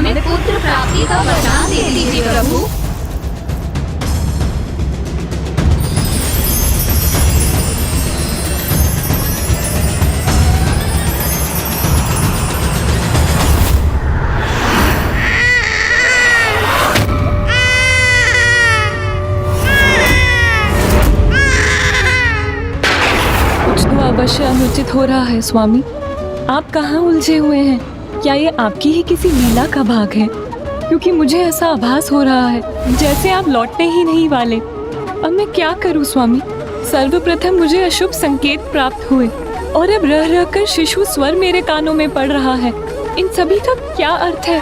हमें पुत्र प्राप्ति का वरदान दे दीजिए प्रभु। कुछ तो अवश्य अनुचित हो रहा है स्वामी। आप कहाँ उलझे हुए हैं? क्या ये आपकी ही किसी लीला का भाग है? क्योंकि मुझे ऐसा आभास हो रहा है जैसे आप लौटने ही नहीं वाले। अब मैं क्या करूं स्वामी? सर्वप्रथम मुझे अशुभ संकेत प्राप्त हुए और अब रह रह कर शिशु स्वर मेरे कानों में पड़ रहा है। इन सभी का क्या अर्थ है?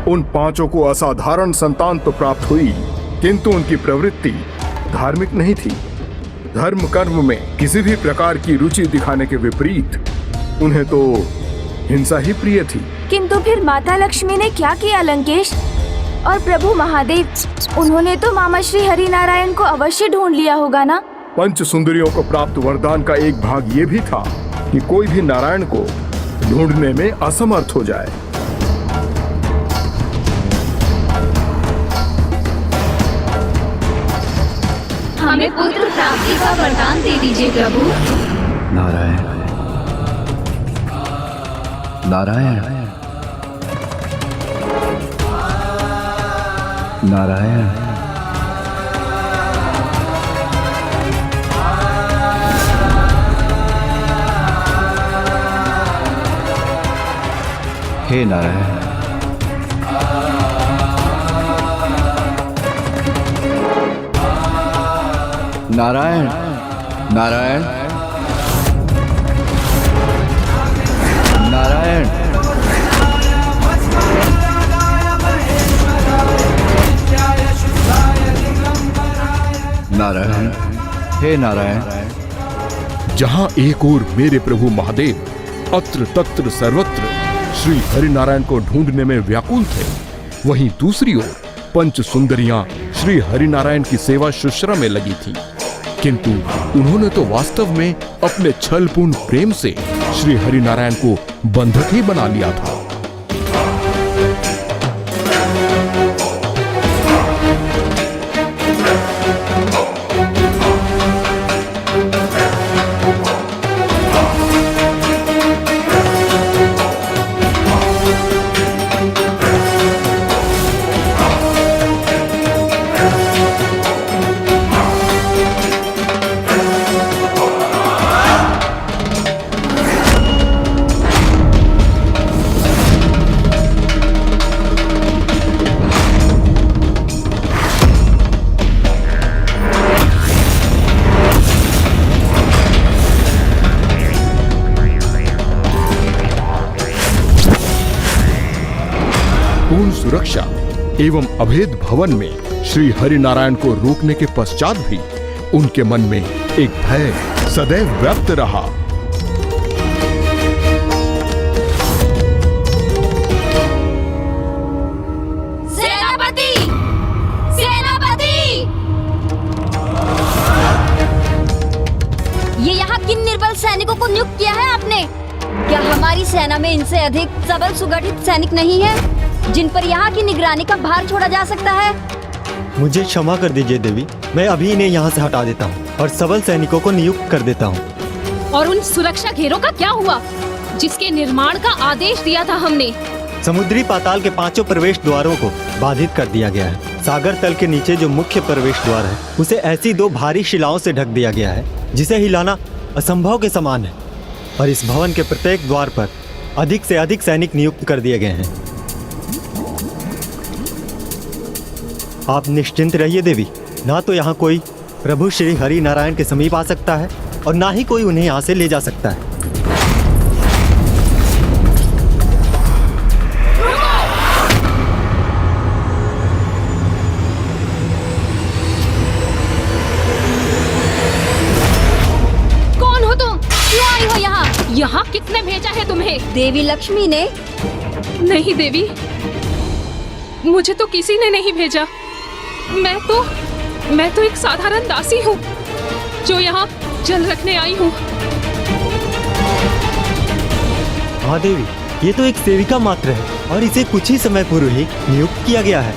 उन पांचों को असाधारण संतान तो प्राप्त हुई, किंतु उनकी प्रवृत्ति धार्मिक नहीं थी। धर्म कर्म में किसी भी प्रकार की रुचि दिखाने के विपरीत उन्हें तो हिंसा ही प्रिय थी। किंतु फिर माता लक्ष्मी ने क्या किया लंकेश? और प्रभु महादेव, उन्होंने तो मामा श्री हरि नारायण को अवश्य ढूंढ लिया होगा ना? पंच सुंदरियों को प्राप्त वरदान का एक भाग ये भी था कि कोई भी नारायण को ढूंढने में असमर्थ हो जाए। हमें पुत्र प्राप्ति का वरदान दे दीजिए प्रभु। नारायण नारायण नारायण हे नारायण, नारायण नारायण नारायण नारायण, हे नारायण। जहां एक ओर मेरे प्रभु महादेव अत्र तत्र सर्वत्र श्री हरिनारायण को ढूंढने में व्याकुल थे, वहीं दूसरी ओर पंच सुंदरियां श्री हरिनारायण की सेवा शुश्रा में लगी थी। किंतु उन्होंने तो वास्तव में अपने छलपूर्ण प्रेम से श्री हरिनारायण को बंधक ही बना लिया था। पूर्ण सुरक्षा एवं अभेद भवन में श्री हरिनारायण को रोकने के पश्चात भी उनके मन में एक भय सदैव व्याप्त रहा। सेनापति, सेनापति! ये यहाँ किन निर्बल सैनिकों को नियुक्त किया है आपने? क्या हमारी सेना में इनसे अधिक सबल सुगठित सैनिक नहीं है जिन पर यहाँ की निगरानी का भार छोड़ा जा सकता है? मुझे क्षमा कर दीजिए देवी, मैं अभी इन्हें यहाँ से हटा देता हूँ और सबल सैनिकों को नियुक्त कर देता हूँ। और उन सुरक्षा घेरों का क्या हुआ जिसके निर्माण का आदेश दिया था हमने? समुद्री पाताल के 5 प्रवेश द्वारों को बाधित कर दिया गया है। सागर तल के नीचे जो मुख्य प्रवेश द्वार है उसे ऐसी 2 भारी शिलाओं से ढक दिया गया है जिसे हिलाना असंभव के समान है। और इस भवन के प्रत्येक द्वार पर अधिक से अधिक सैनिक नियुक्त कर दिए गए हैं। आप निश्चिंत रहिए देवी, ना तो यहाँ कोई प्रभु श्री हरि नारायण के समीप आ सकता है और ना ही कोई उन्हें यहाँ से ले जा सकता है। कौन हो तुम? क्यों आई हो यहाँ? यहाँ किसने भेजा है तुम्हें? देवी लक्ष्मी ने। नहीं देवी, मुझे तो किसी ने नहीं भेजा। मैं तो एक साधारण दासी हूँ जो यहाँ जल रखने आई हूँ। हाँ देवी, ये तो एक सेविका मात्र है और इसे कुछ ही समय पूर्व ही नियुक्त किया गया है।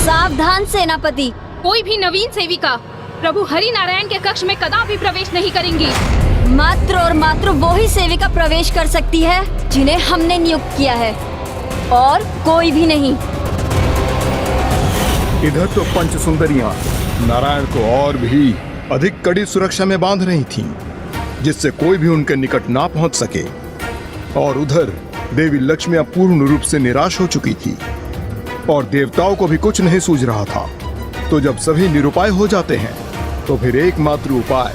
सावधान सेनापति। कोई भी नवीन सेविका प्रभु हरि नारायण के कक्ष में कदापि प्रवेश नहीं करेंगी। मात्र और मात्र वो ही सेविका प्रवेश कर सकती है जिन्हें हमने नियुक्त किया है, और कोई भी नहीं। इधर तो पंच सुंदरियां नारायण को और भी अधिक कड़ी सुरक्षा में बांध रही थीं, जिससे कोई भी उनके निकट ना पहुंच सके। और उधर देवी लक्ष्मी पूर्ण रूप से निराश हो चुकी थी और देवताओं को भी कुछ नहीं सूझ रहा था। तो जब सभी निरुपाय हो जाते हैं तो फिर एकमात्र उपाय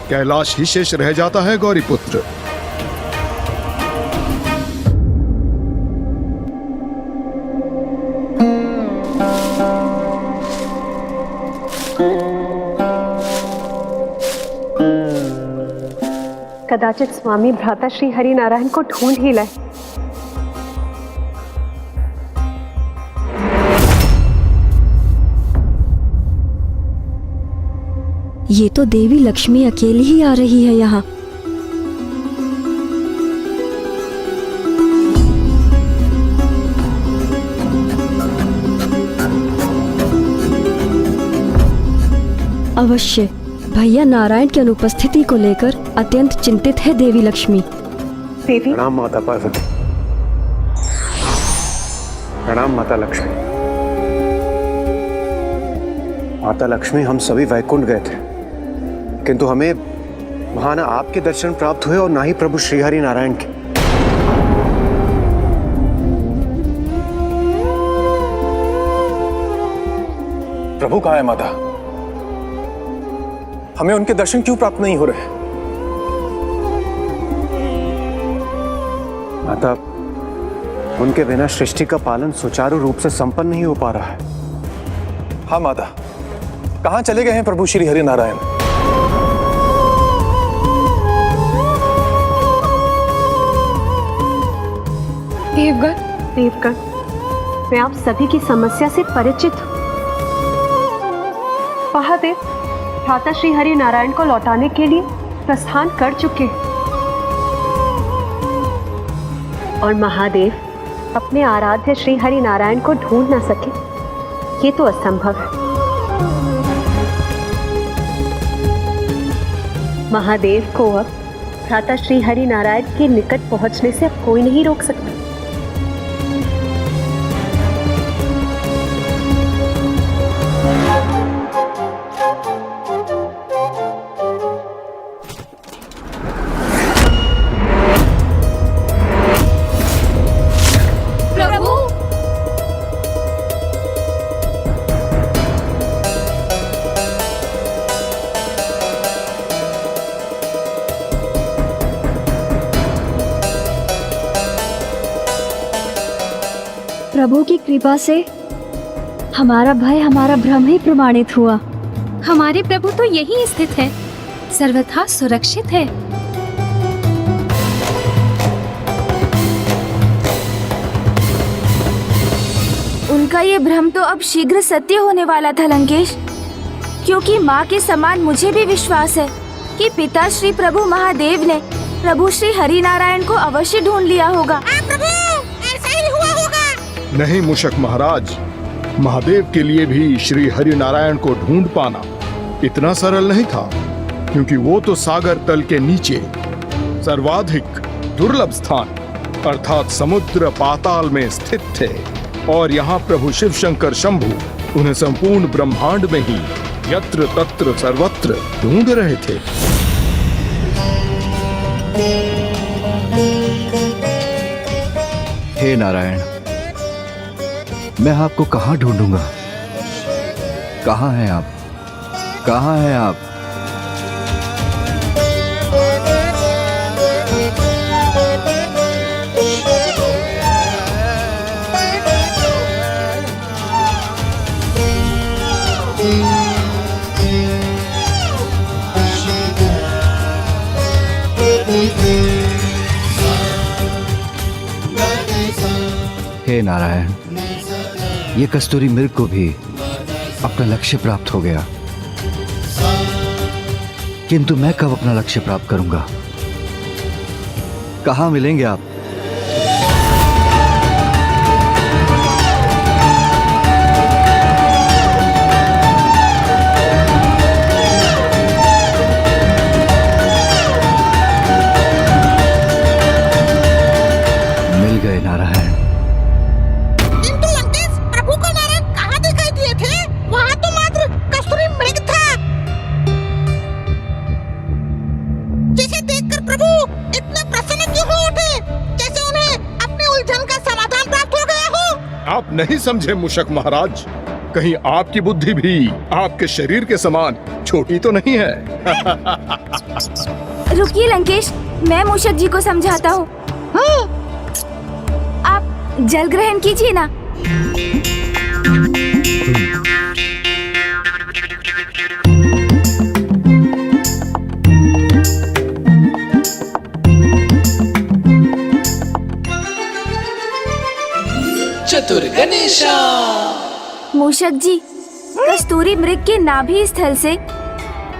कैलाश ही शेष रह जाता है। गौरीपुत्र, कदाचित स्वामी भ्राता श्री हरि नारायण को ढूंढ ही लाए। ये तो देवी लक्ष्मी अकेली ही आ रही है यहाँ। अवश्य भैया नारायण की अनुपस्थिति को लेकर अत्यंत चिंतित है देवी लक्ष्मी। देवी प्रणाम माता पार्वती। प्रणाम माता लक्ष्मी। माता लक्ष्मी, हम सभी वैकुंठ गए थे, किंतु हमें वहां ना आपके दर्शन प्राप्त हुए और ना ही प्रभु श्रीहरि नारायण के। प्रभु कहाँ है माता? हमें उनके दर्शन क्यों प्राप्त नहीं हो रहे? माता, उनके बिना सृष्टि का पालन सुचारू रूप से संपन्न नहीं हो पा रहा है। हाँ माता, कहां चले गए हैं प्रभु श्री हरि नारायण? देवगण, मैं आप सभी की समस्या से परिचित हूँ। महादेव भ्राता श्री हरि नारायण को लौटाने के लिए प्रस्थान कर चुके हैं और महादेव अपने आराध्य श्री हरि नारायण को ढूंढ ना सके, ये तो असंभव है। महादेव को अब भ्राता श्री हरि नारायण के निकट पहुंचने से अब कोई नहीं रोक सकता। प्रभु की कृपा से हमारा भय, हमारा भ्रम ही प्रमाणित हुआ। हमारे प्रभु तो यही स्थित है, सर्वथा सुरक्षित है। उनका ये भ्रम तो अब शीघ्र सत्य होने वाला था लंकेश, क्योंकि माँ के समान मुझे भी विश्वास है कि पिता श्री प्रभु महादेव ने प्रभु श्री हरि नारायण को अवश्य ढूंढ लिया होगा। नहीं मूषक महाराज, महादेव के लिए भी श्री हरि नारायण को ढूंढ पाना इतना सरल नहीं था, क्योंकि वो तो सागर तल के नीचे सर्वाधिक दुर्लभ स्थान अर्थात समुद्र पाताल में स्थित थे, और यहाँ प्रभु शिव शंकर शंभु उन्हें संपूर्ण ब्रह्मांड में ही यत्र तत्र सर्वत्र ढूंढ रहे थे। हे नारायण, मैं आपको कहाँ ढूंढूंगा? कहाँ हैं आप? कहाँ हैं आप? हे नारायण, ये कस्तूरी मृग को भी अपना लक्ष्य प्राप्त हो गया, किंतु मैं कब अपना लक्ष्य प्राप्त करूंगा? कहाँ मिलेंगे आप? मिल गए नारायण। प्रभु को नारायण कहाँ दिखाई दिए थे? वहाँ तो मात्र कस्तूरी मृग था, जिसे देखकर प्रभु इतने प्रसन्न क्यों हो उठे, जैसे उन्हें अपने उलझन का समाधान प्राप्त हो गया हो। आप नहीं समझे मूषक महाराज, कहीं आपकी बुद्धि भी आपके शरीर के समान छोटी तो नहीं है? रुकिए लंकेश, मैं मूषक जी को समझाता हूँ। आप जल ग्रहण कीजिए ना। चतुर गणेशा। मूषक जी, कस्तूरी मृग के नाभि स्थल से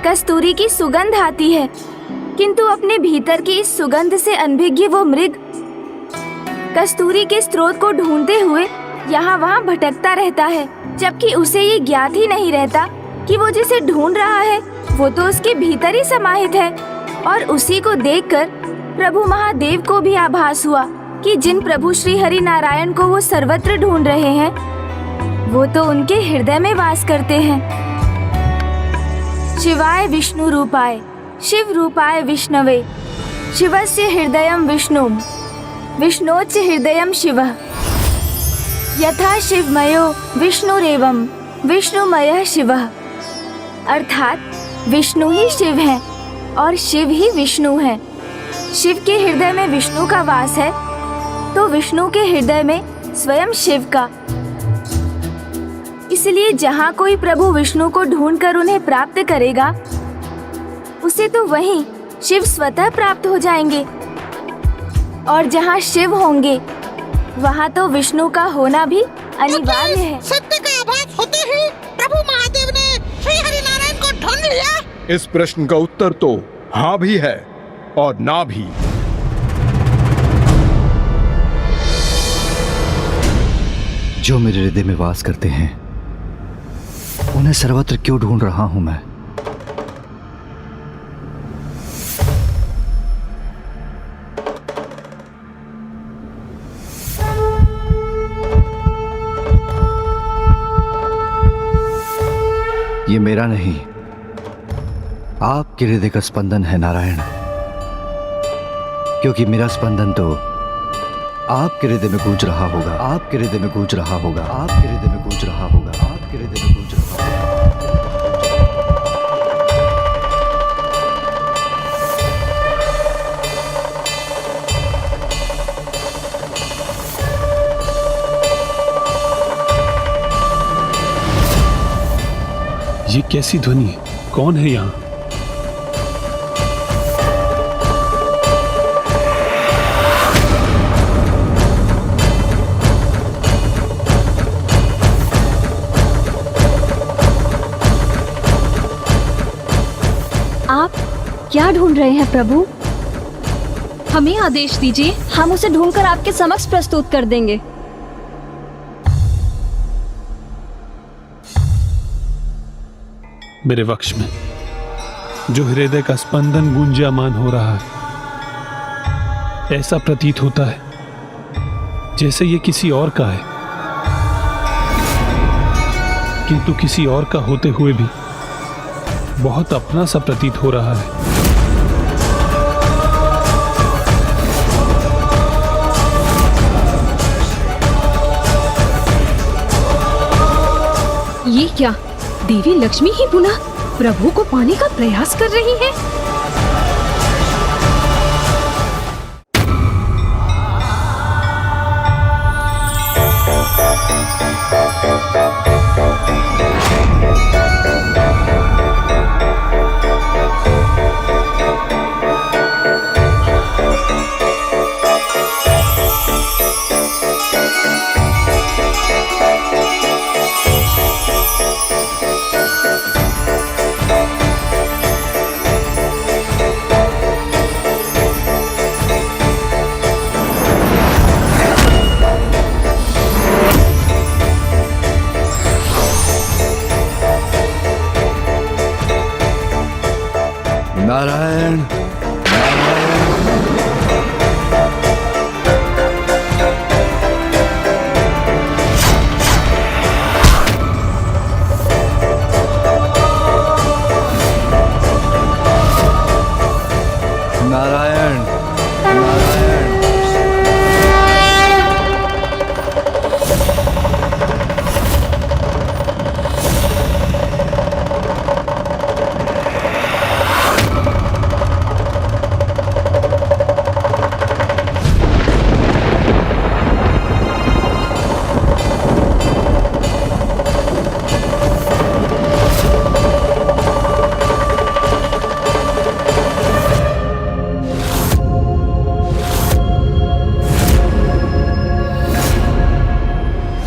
कस्तूरी की सुगंध आती है, किंतु अपने भीतर की इस सुगंध से अनभिज्ञ वो मृग कस्तूरी के स्रोत को ढूंढते हुए यहाँ वहाँ भटकता रहता है, जबकि उसे ये ज्ञात ही नहीं रहता कि वो जिसे ढूंढ रहा है वो तो उसके भीतर ही समाहित है। और उसी को देखकर प्रभु महादेव को भी आभास हुआ कि जिन प्रभु श्री हरि नारायण को वो सर्वत्र ढूंढ रहे हैं वो तो उनके हृदय में वास करते हैं। शिवाय विष्णु रूपाय शिव रूपाय विष्णवे शिवस्य हृदयं विष्णुम विष्णोच्च हृदयं शिवः यथा शिवमयो विष्णुरेवं विष्णुमयः शिवः। अर्थात विष्णु ही शिव है और शिव ही विष्णु है। शिव के हृदय में विष्णु का वास है तो विष्णु के हृदय में स्वयं शिव का। इसलिए जहाँ कोई प्रभु विष्णु को ढूंढकर उन्हें प्राप्त करेगा उसे तो वहीं शिव स्वतः प्राप्त हो जाएंगे, और जहाँ शिव होंगे वहाँ तो विष्णु का होना भी अनिवार्य है। सत्य का आभास होते ही प्रभु महादेव ने श्री हरि नारायण को ढूंढ लिया। इस प्रश्न का उत्तर तो हाँ भी है और ना भी। जो मेरे हृदय में वास करते हैं उन्हें सर्वत्र क्यों ढूंढ रहा हूं मैं? ये मेरा नहीं, आपके हृदय का स्पंदन है नारायण, क्योंकि मेरा स्पंदन तो आपके हृदय में गूंज रहा होगा, आपके हृदय में गूंज रहा होगा, आपके हृदय में गूंज रहा होगा, आपके हृदय में गूंज रहा होगा। ये कैसी ध्वनि है? कौन है यहाँ? आप क्या ढूंढ रहे हैं प्रभु? हमें आदेश दीजिए, हम उसे ढूंढकर आपके समक्ष प्रस्तुत कर देंगे। मेरे वक्ष में जो हृदय का स्पंदन गुंजायमान हो रहा है, ऐसा प्रतीत होता है जैसे ये किसी और का है, किंतु किसी और का होते हुए भी बहुत अपना सा प्रतीत हो रहा है। क्या देवी लक्ष्मी ही पुनः प्रभु को पाने का प्रयास कर रही है? नारायण नारायण नारायण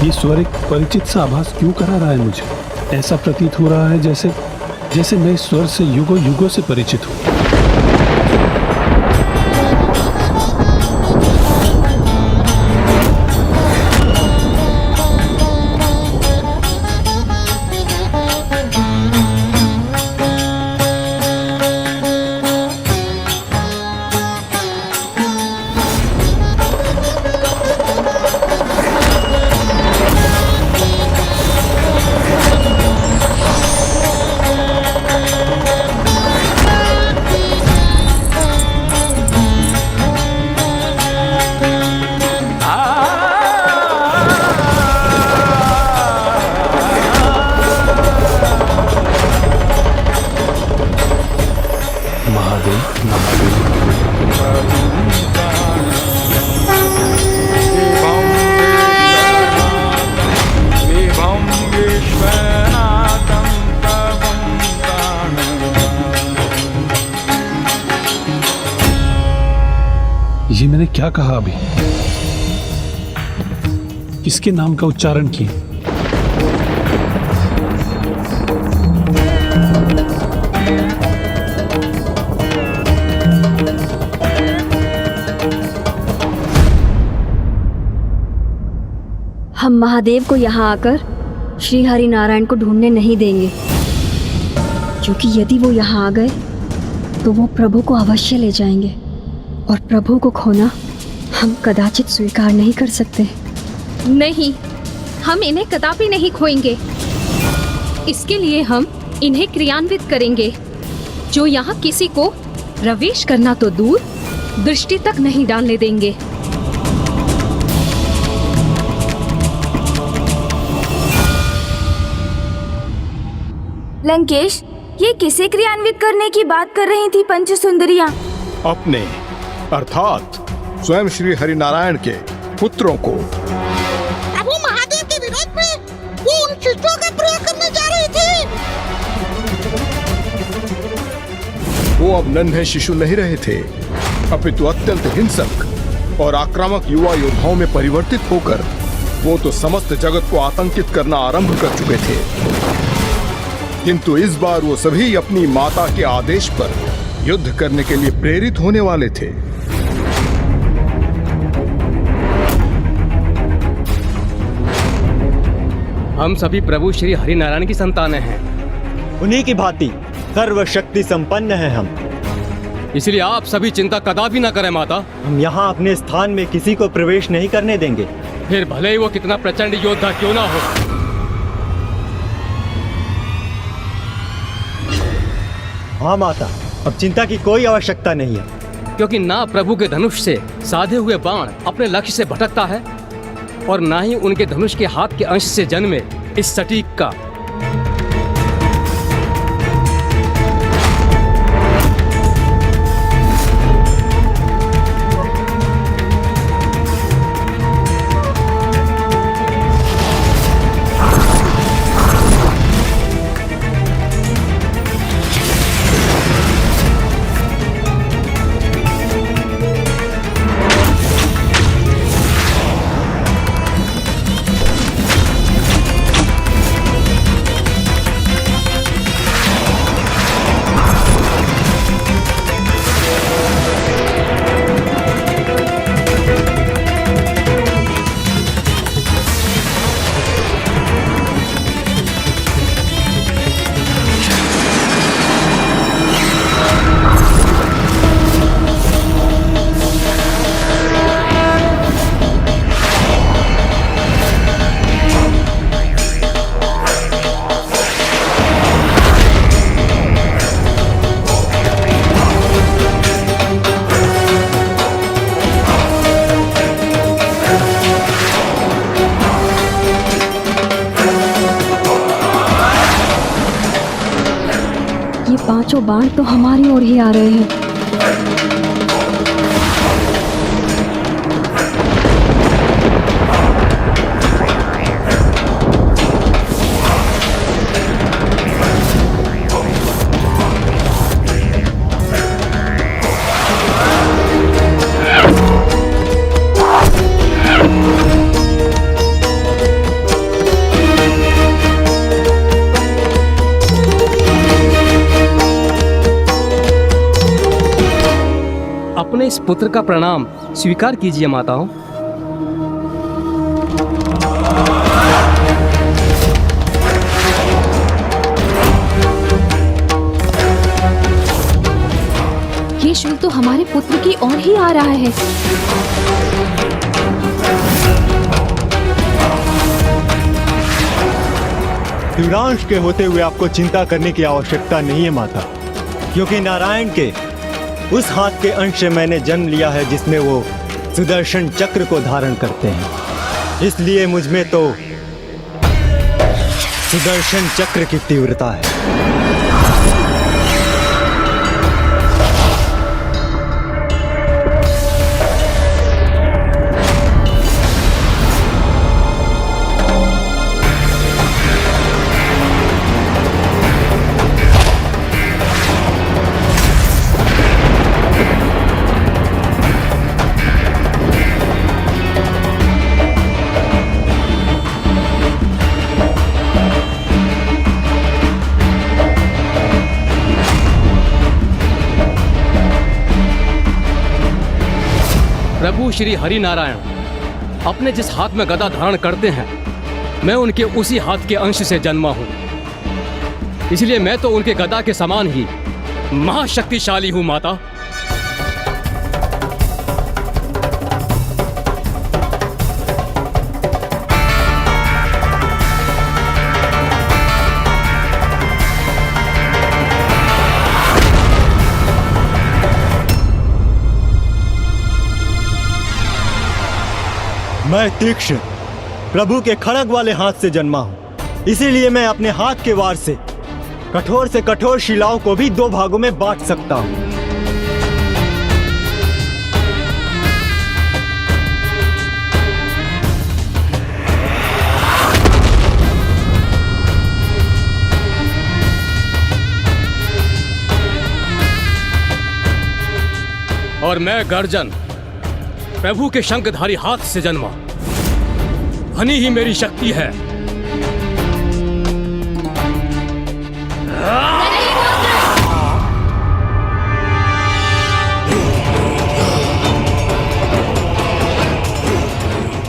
ये स्वर एक परिचित सा आभास क्यों करा रहा है मुझे? ऐसा प्रतीत हो रहा है जैसे मैं इस स्वर से युगों युगों से परिचित हूँ। ये मैंने क्या कहा अभी? किसके नाम का उच्चारण किया? हम महादेव को यहाँ आकर श्री हरि नारायण को ढूंढने नहीं देंगे, क्योंकि यदि वो यहाँ आ गए तो वो प्रभु को अवश्य ले जाएंगे और प्रभु को खोना हम कदाचित स्वीकार नहीं कर सकते। नहीं, हम इन्हें कदापि नहीं खोएंगे। इसके लिए हम इन्हें क्रियान्वित करेंगे, जो यहाँ किसी को प्रवेश करना तो दूर, दृष्टि तक नहीं डालने देंगे। लंकेश, ये किसे क्रियान्वित करने की बात कर रही थी पंच सुंदरियां? अपने अर्थात स्वयं श्री हरि नारायण के पुत्रों को। प्रभु महादेव के विरोध में वो उन शिष्टों का प्रयोग करने जा रही थी। वो अब नन्हे शिशु नहीं रहे थे, अपितु अत्यंत हिंसक और आक्रामक युवा योद्धाओं में परिवर्तित होकर वो तो समस्त जगत को आतंकित करना आरंभ कर चुके थे। किंतु इस बार वो सभी अपनी माता के आदेश पर युद्ध करने के लिए प्रेरित होने वाले थे। हम सभी प्रभु श्री हरि नारायण की संतानें हैं। उन्हीं की भांति सर्वशक्ति संपन्न हैं हम। इसलिए आप सभी चिंता कदापि न करें माता। हम यहाँ अपने स्थान में किसी को प्रवेश नहीं करने देंगे, फिर भले ही वो कितना प्रचंड योद्धा क्यों ना हो। हाँ माता, अब चिंता की कोई आवश्यकता नहीं है, क्योंकि ना प्रभु के धनुष से साधे हुए बाण अपने लक्ष्य से भटकता है और ना ही उनके धनुष के हाथ के अंश से जन्मे इस सटीक का बाण तो हमारी ओर ही आ रहे हैं। अपने इस पुत्र का प्रणाम स्वीकार कीजिए माताओं। ये शूल तो हमारे पुत्र की ओर ही आ रहा है। दिव्यांश के होते हुए आपको चिंता करने की आवश्यकता नहीं है माता, क्योंकि नारायण के उस हाथ के अंश से मैंने जन्म लिया है जिसमें वो सुदर्शन चक्र को धारण करते हैं। इसलिए मुझ में तो सुदर्शन चक्र की तीव्रता है। प्रभु श्री हरि नारायण अपने जिस हाथ में गदा धारण करते हैं, मैं उनके उसी हाथ के अंश से जन्मा हूं। इसलिए मैं तो उनके गदा के समान ही महाशक्तिशाली हूं माता। मैं तीक्ष्ण प्रभु के खड़ग वाले हाथ से जन्मा हूं। इसीलिए मैं अपने हाथ के वार से कठोर शिलाओं को भी दो भागों में बांट सकता हूं। और मैं गर्जन प्रभु के शंखधारी हाथ से जन्मा। हनी ही मेरी शक्ति है।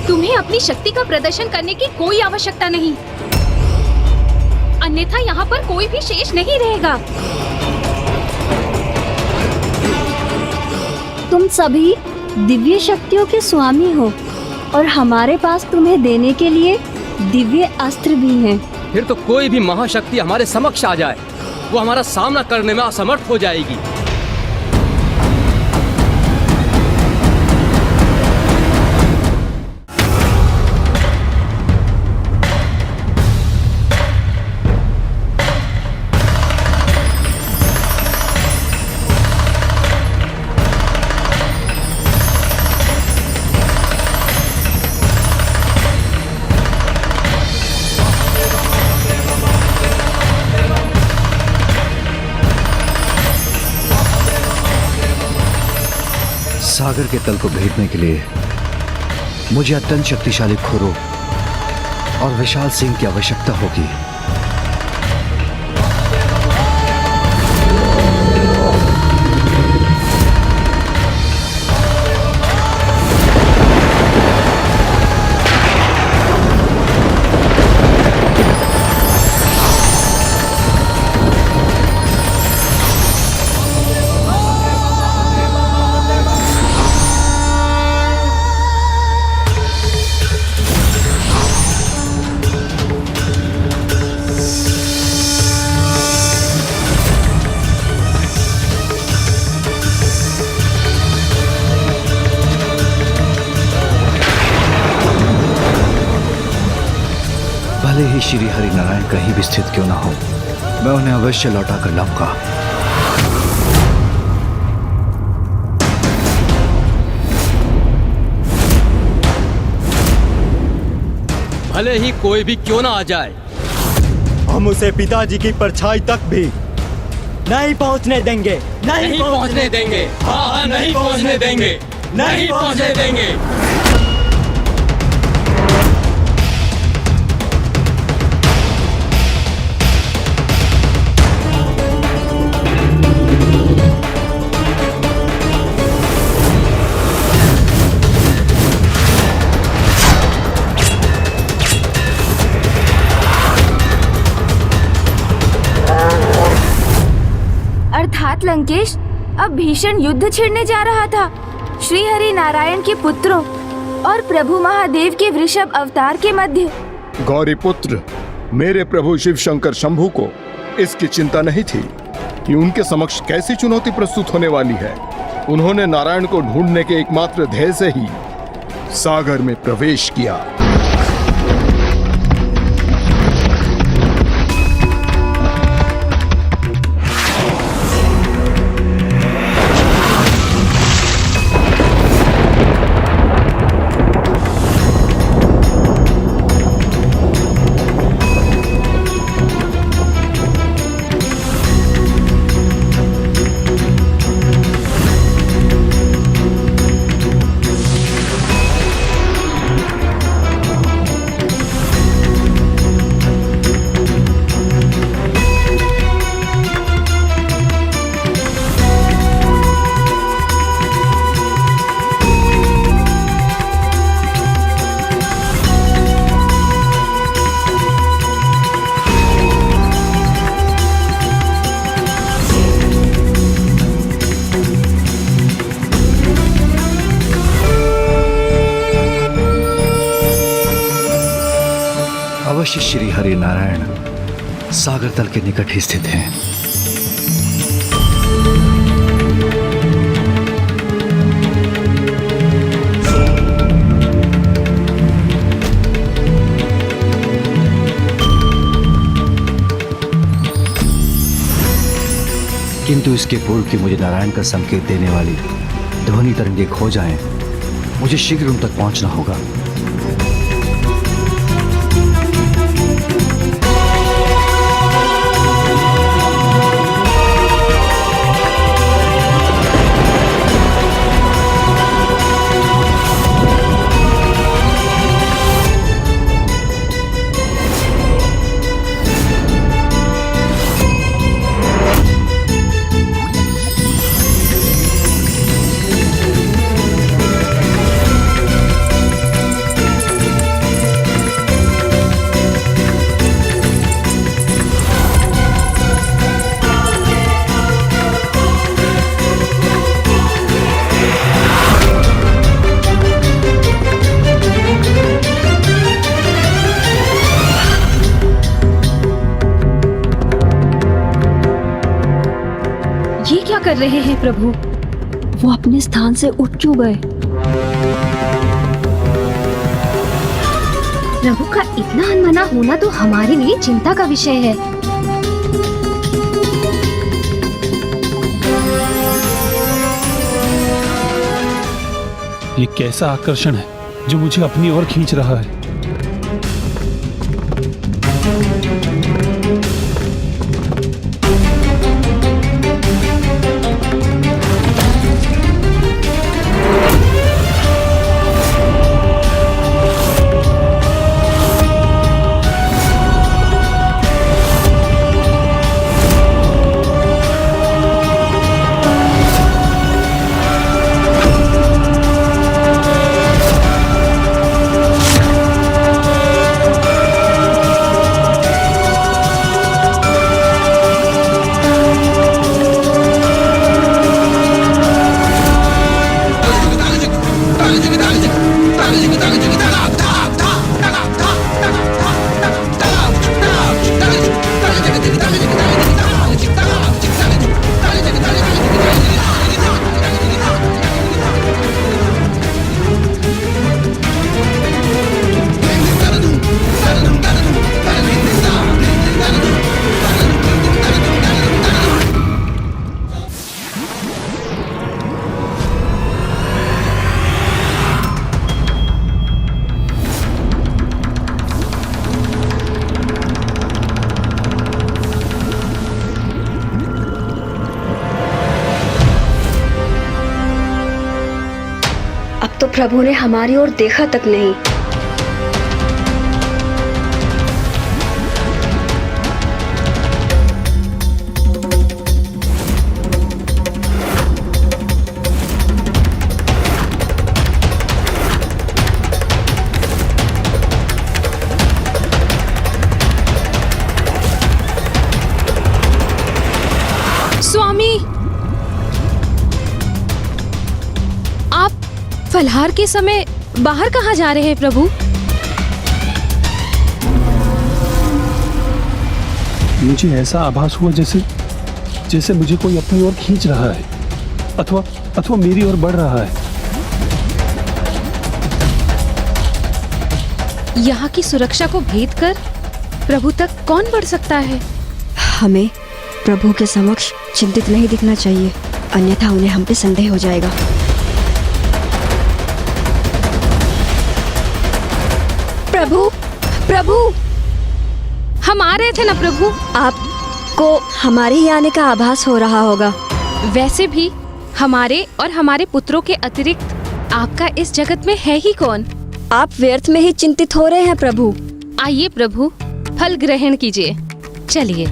तुम्हें अपनी शक्ति का प्रदर्शन करने की कोई आवश्यकता नहीं, अन्यथा यहाँ पर कोई भी शेष नहीं रहेगा। तुम सभी दिव्य शक्तियों के स्वामी हो और हमारे पास तुम्हें देने के लिए दिव्य अस्त्र भी हैं। फिर तो कोई भी महाशक्ति हमारे समक्ष आ जाए, वो हमारा सामना करने में असमर्थ हो जाएगी। सागर के तल को भेदने के लिए मुझे अत्यंत शक्तिशाली खुरों और विशाल सिंह की आवश्यकता होगी। भले ही श्री हरि नारायण कहीं भी स्थित क्यों ना हो, मैं उन्हें अवश्य लौटा कर लाऊंगा। भले ही कोई भी क्यों ना आ जाए, हम उसे पिताजी की परछाई तक भी नहीं पहुंचने देंगे। नहीं पहुंचने देंगे। हाँ, नहीं पहुंचने देंगे। नहीं पहुंचने देंगे। अर्थात लंकेश अब भीषण युद्ध छिड़ने जा रहा था श्री हरि नारायण के पुत्रों और प्रभु महादेव के वृषभ अवतार के मध्य। गौरी पुत्र, मेरे प्रभु शिव शंकर शंभु को इसकी चिंता नहीं थी कि उनके समक्ष कैसी चुनौती प्रस्तुत होने वाली है। उन्होंने नारायण को ढूंढने के एकमात्र ध्येय से ही सागर में प्रवेश किया। अवश्य श्री हरि नारायण सागर तल के निकट ही स्थित हैं। किंतु इसके पूर्व कि मुझे नारायण का संकेत देने वाली ध्वनि तरंगे खो जाएं, मुझे शीघ्र उन तक पहुंचना होगा। कर रहे हैं प्रभु? वो अपने स्थान से उठ क्यों गए? प्रभु का इतना अनमना होना तो हमारे लिए चिंता का विषय है। ये कैसा आकर्षण है जो मुझे अपनी ओर खींच रहा है? प्रभु ने हमारी ओर देखा तक नहीं। स्वामी, आप फलहार के समय बाहर कहाँ जा रहे हैं प्रभु? मुझे ऐसा आभास हुआ जैसे मुझे कोई अपनी ओर खींच रहा है अथवा मेरी ओर बढ़ रहा है। यहाँ की सुरक्षा को भेद कर प्रभु तक कौन बढ़ सकता है? हमें प्रभु के समक्ष चिंतित नहीं दिखना चाहिए, अन्यथा उन्हें हम पे संदेह हो जाएगा। प्रभु, प्रभु, हम आ रहे थे ना प्रभु। आपको हमारे ही आने का आभास हो रहा होगा। वैसे भी हमारे और हमारे पुत्रों के अतिरिक्त आपका इस जगत में है ही कौन? आप व्यर्थ में ही चिंतित हो रहे हैं प्रभु। आइए प्रभु, फल ग्रहण कीजिए। चलिए।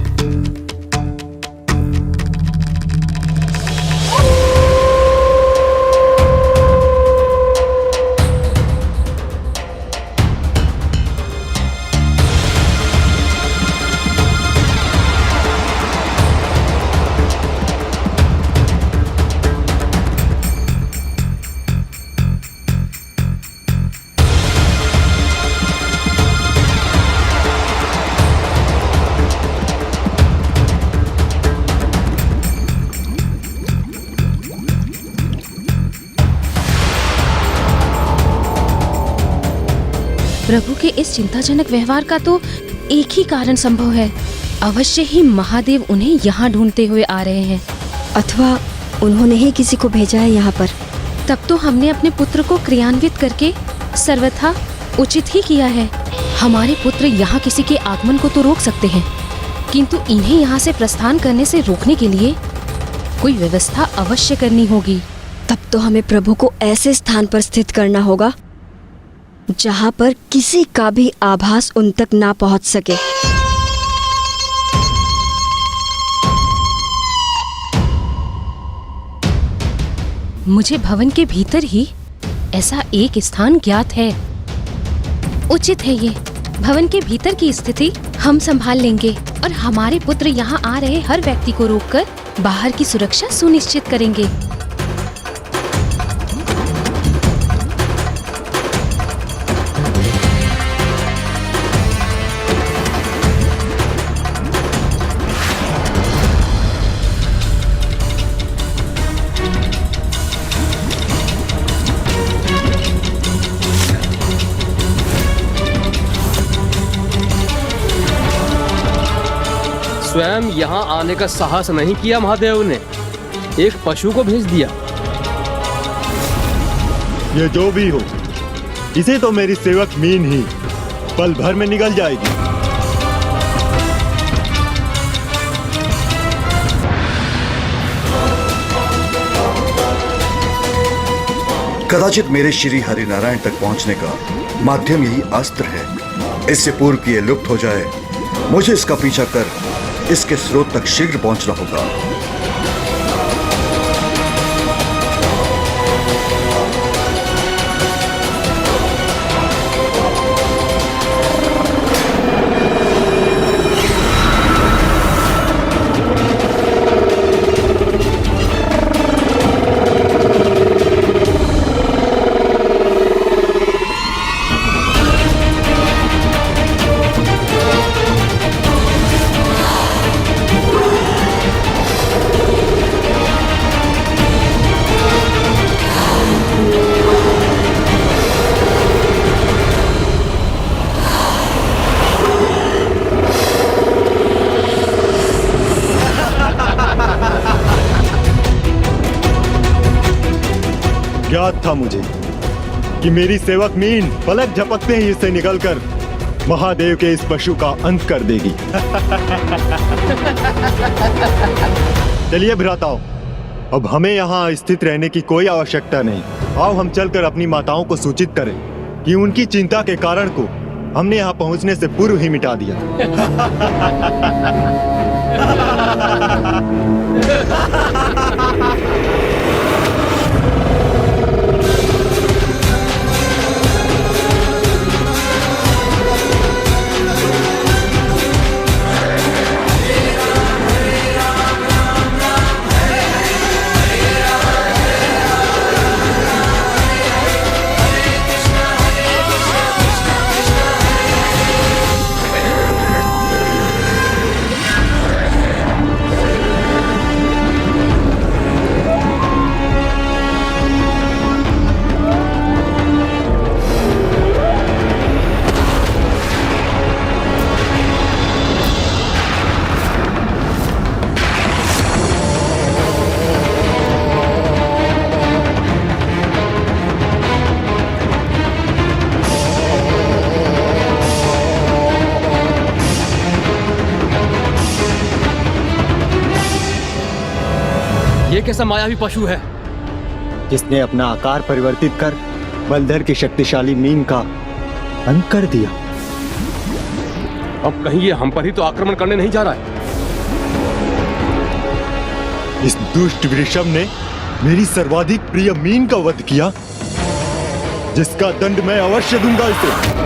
प्रभु के इस चिंताजनक व्यवहार का तो एक ही कारण संभव है। अवश्य ही महादेव उन्हें यहाँ ढूंढते हुए आ रहे हैं, अथवा उन्होंने ही किसी को भेजा है यहाँ पर। तब तो हमने अपने पुत्र को क्रियान्वित करके सर्वथा उचित ही किया है। हमारे पुत्र यहाँ किसी के आगमन को तो रोक सकते हैं, किंतु इन्हें यहाँ से प्रस्थान करने से रोकने के लिए कोई व्यवस्था अवश्य करनी होगी। तब तो हमें प्रभु को ऐसे स्थान पर स्थित करना होगा जहाँ पर किसी का भी आभास उन तक ना पहुँच सके। मुझे भवन के भीतर ही ऐसा एक स्थान ज्ञात है। उचित है ये। भवन के भीतर की स्थिति हम संभाल लेंगे और हमारे पुत्र यहाँ आ रहे हर व्यक्ति को रोककर बाहर की सुरक्षा सुनिश्चित करेंगे। स्वयं यहाँ आने का साहस नहीं किया महादेव ने, एक पशु को भेज दिया। ये जो भी हो, इसे तो मेरी सेवक मीन ही पल भर में निगल जाएगी। कदाचित मेरे श्री हरिनारायण तक पहुंचने का माध्यम यही अस्त्र है। इससे पूर्व कि ये लुप्त हो जाए, मुझे इसका पीछा कर इसके स्रोत तक शीघ्र पहुंचना होगा। ज्ञात था मुझे कि मेरी सेवक मीन पलक झपकते ही इससे निकलकर महादेव के इस पशु का अंत कर देगी। चलिए भ्राताओं, अब हमें यहाँ स्थित रहने की कोई आवश्यकता नहीं। आओ हम चलकर अपनी माताओं को सूचित करें कि उनकी चिंता के कारण को हमने यहाँ पहुँचने से पूर्व ही मिटा दिया। ये कैसा मायावी पशु है जिसने अपना आकार परिवर्तित कर बलधर की शक्तिशाली मीन का अंत कर दिया। अब कहीं ये हम पर ही तो आक्रमण करने नहीं जा रहा है। इस दुष्ट वृषभ ने मेरी सर्वाधिक प्रिय मीन का वध किया, जिसका दंड मैं अवश्य दूंगा इसे।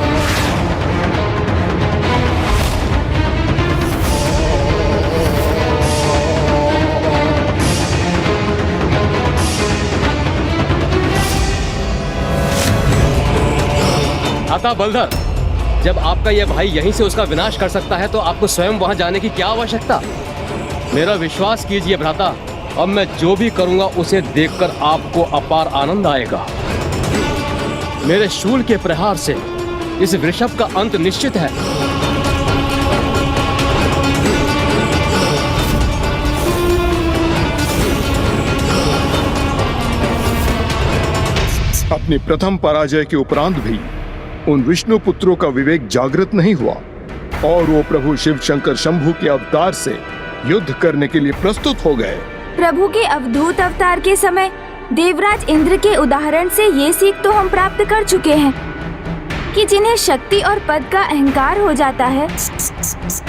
आता बलधर, जब आपका यह भाई यहीं से उसका विनाश कर सकता है तो आपको स्वयं वहां जाने की क्या आवश्यकता। मेरा विश्वास कीजिए भ्राता, अब मैं जो भी करूंगा उसे देखकर आपको अपार आनंद आएगा। मेरे शूल के प्रहार से इस वृषभ का अंत निश्चित है। अपनी प्रथम पराजय के उपरांत भी उन विष्णु पुत्रों का विवेक जागृत नहीं हुआ और वो प्रभु शिव शंकर शंभु के अवतार से युद्ध करने के लिए प्रस्तुत हो गए। प्रभु के अवधूत अवतार के समय देवराज इंद्र के उदाहरण से ये सीख तो हम प्राप्त कर चुके हैं कि जिन्हें शक्ति और पद का अहंकार हो जाता है,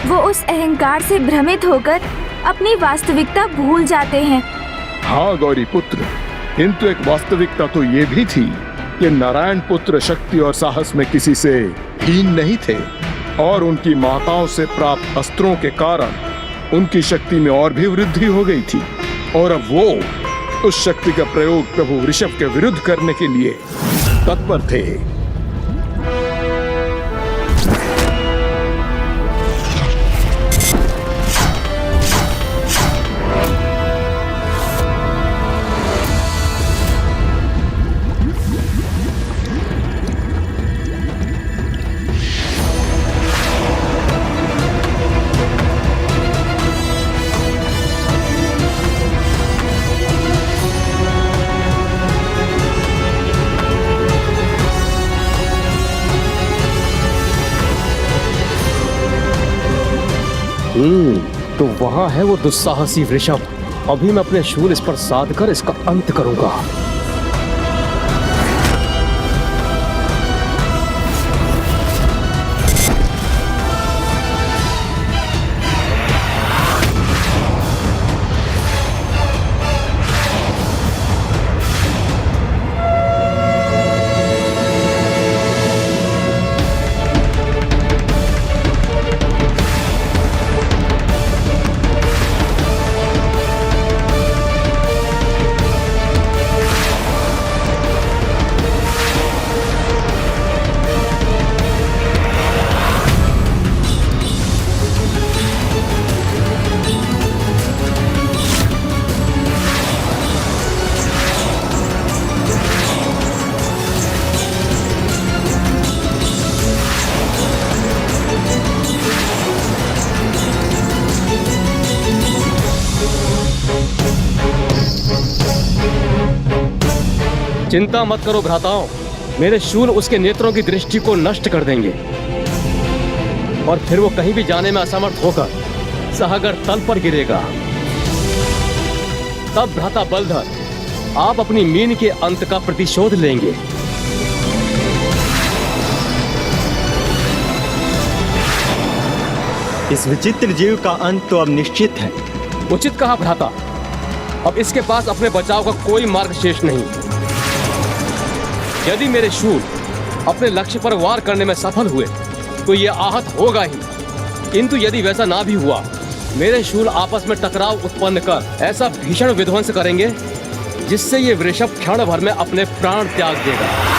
वो उस अहंकार से भ्रमित होकर अपनी वास्तविकता भूल जाते हैं। हाँ गौरी पुत्र, किंतु एक वास्तविकता तो ये भी थी कि नारायण पुत्र शक्ति और साहस में किसी से हीन नहीं थे और उनकी माताओं से प्राप्त अस्त्रों के कारण उनकी शक्ति में और भी वृद्धि हो गई थी और अब वो उस शक्ति का प्रयोग प्रभु ऋषभ के विरुद्ध करने के लिए तत्पर थे। तो वहां है वो दुस्साहसी वृषभ। अभी मैं अपने शूल इस पर साध कर इसका अंत करूंगा। चिंता मत करो भ्राताओं, मेरे शूल उसके नेत्रों की दृष्टि को नष्ट कर देंगे और फिर वो कहीं भी जाने में असमर्थ होकर सागर तल पर गिरेगा। तब भ्राता बलधर आप अपनी मीन के अंत का प्रतिशोध लेंगे। इस विचित्र जीव का अंत तो अब निश्चित है। उचित कहा भ्राता, अब इसके पास अपने बचाव का कोई मार्ग शेष नहीं। यदि मेरे शूल अपने लक्ष्य पर वार करने में सफल हुए तो ये आहत होगा ही, किंतु यदि वैसा ना भी हुआ, मेरे शूल आपस में टकराव उत्पन्न कर ऐसा भीषण विध्वंस करेंगे जिससे ये वृषभ क्षण भर में अपने प्राण त्याग देगा।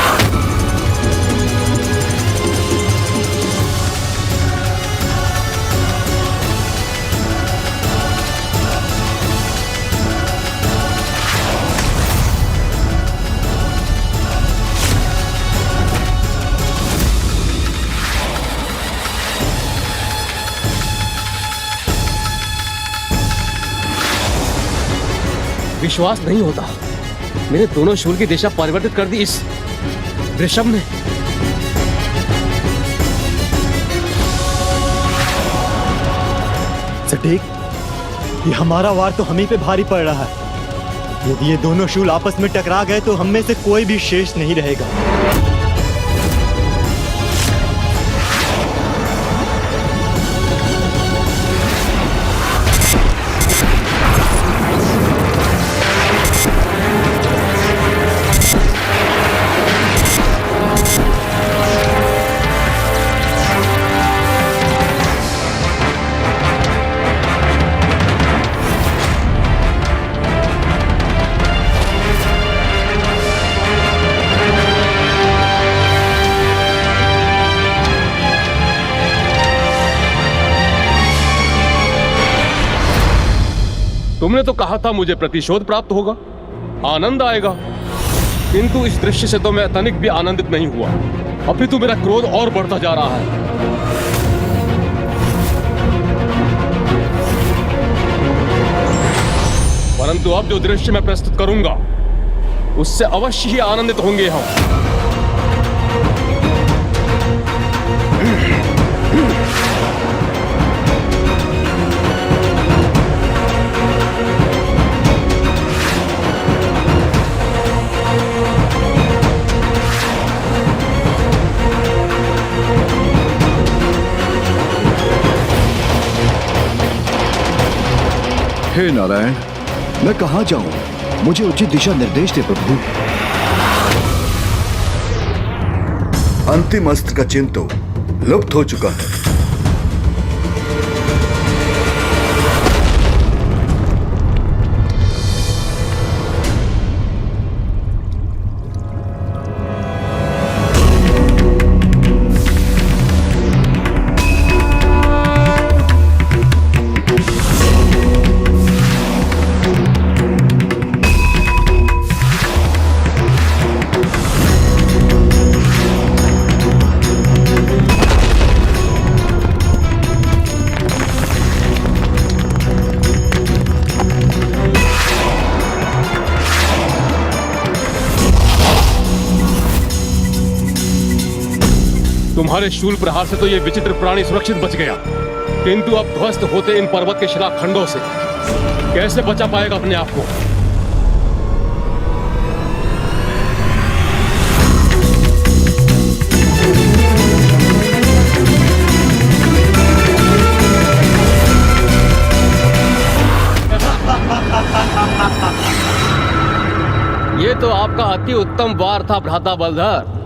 विश्वास नहीं होता, मेरे दोनों शूल की दिशा परिवर्तित कर दी इस वृषभ ने। सटीक, ये हमारा वार तो हम ही पे भारी पड़ रहा है। यदि ये दोनों शूल आपस में टकरा गए तो हम में से कोई भी शेष नहीं रहेगा। तुमने तो कहा था मुझे प्रतिशोध प्राप्त होगा, आनंद आएगा, किंतु इस दृश्य से तो मैं तनिक भी आनंदित नहीं हुआ। अपितु मेरा क्रोध और बढ़ता जा रहा है। परंतु अब जो दृश्य मैं प्रस्तुत करूंगा उससे अवश्य ही आनंदित होंगे हम। हे नारायण, मैं कहाँ जाऊं? मुझे उचित दिशा निर्देश दे प्रभु। अंतिम अस्त्र का चिन्ह तो लुप्त हो चुका है। तुम्हारे शूल प्रहार से तो ये विचित्र प्राणी सुरक्षित बच गया, किंतु अब ध्वस्त होते इन पर्वत के शिलाखंडों से कैसे बचा पाएगा अपने आप को? ये तो आपका अति उत्तम वार था भ्राता बलधर।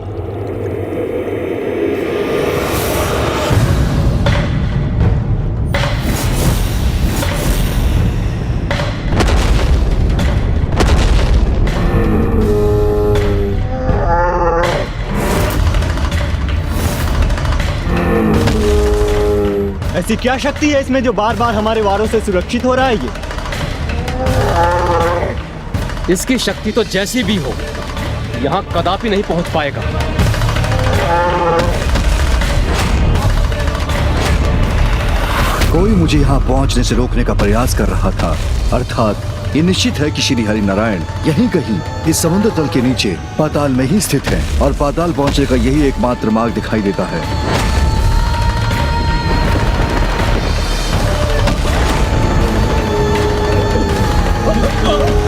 ऐसी क्या शक्ति है इसमें जो बार बार हमारे वारों से सुरक्षित हो रहा है? इसकी शक्ति तो जैसी भी हो, यहाँ कदापि नहीं पहुंच पाएगा। कोई मुझे यहाँ पहुँचने से रोकने का प्रयास कर रहा था। अर्थात ये निश्चित है कि श्री हरि नारायण यहीं कहीं इस समुद्र तल के नीचे पाताल में ही स्थित है, और पाताल पहुँचने का यही एकमात्र मार्ग दिखाई देता है। Oh!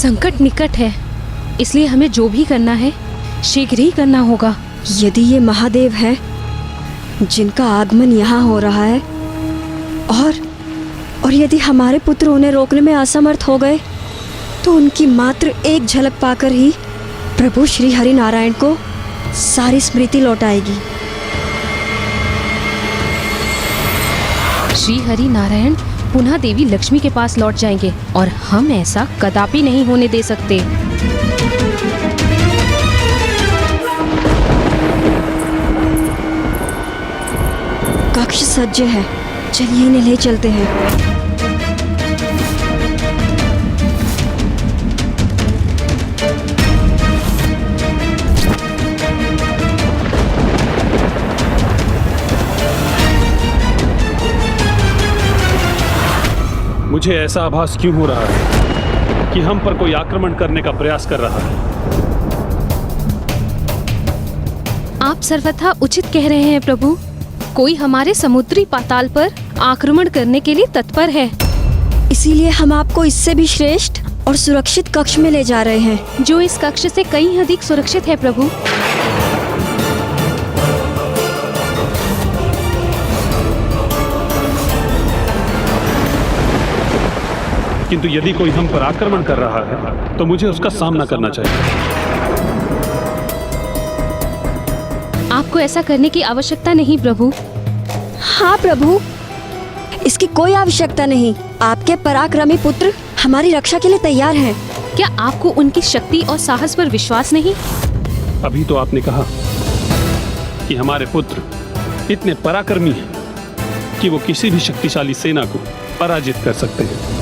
संकट निकट है, इसलिए हमें जो भी करना है शीघ्र ही करना होगा। यदि ये महादेव है जिनका आगमन यहाँ हो रहा है और यदि हमारे पुत्र उन्हें रोकने में असमर्थ हो गए तो उनकी मात्र एक झलक पाकर ही प्रभु श्री हरि नारायण को सारी स्मृति लौटाएगी। श्री हरि नारायण पुनः देवी लक्ष्मी के पास लौट जाएंगे और हम ऐसा कदापि नहीं होने दे सकते। कक्ष सज्ज है, चलिए इन्हें ले चलते हैं। मुझे ऐसा आभास क्यों हो रहा है कि हम पर कोई आक्रमण करने का प्रयास कर रहा है? आप सर्वथा उचित कह रहे हैं प्रभु। कोई हमारे समुद्री पाताल पर आक्रमण करने के लिए तत्पर है। इसीलिए हम आपको इससे भी श्रेष्ठ और सुरक्षित कक्ष में ले जा रहे हैं, जो इस कक्ष से कहीं अधिक सुरक्षित है प्रभु। किंतु यदि कोई हम पर आक्रमण कर रहा है तो मुझे उसका सामना करना चाहिए। आपको ऐसा करने की आवश्यकता नहीं प्रभु। हाँ प्रभु, इसकी कोई आवश्यकता नहीं। आपके पराक्रमी पुत्र हमारी रक्षा के लिए तैयार हैं। क्या आपको उनकी शक्ति और साहस पर विश्वास नहीं? अभी तो आपने कहा कि हमारे पुत्र इतने पराक्रमी हैं कि वो किसी भी शक्तिशाली सेना को पराजित कर सकते हैं।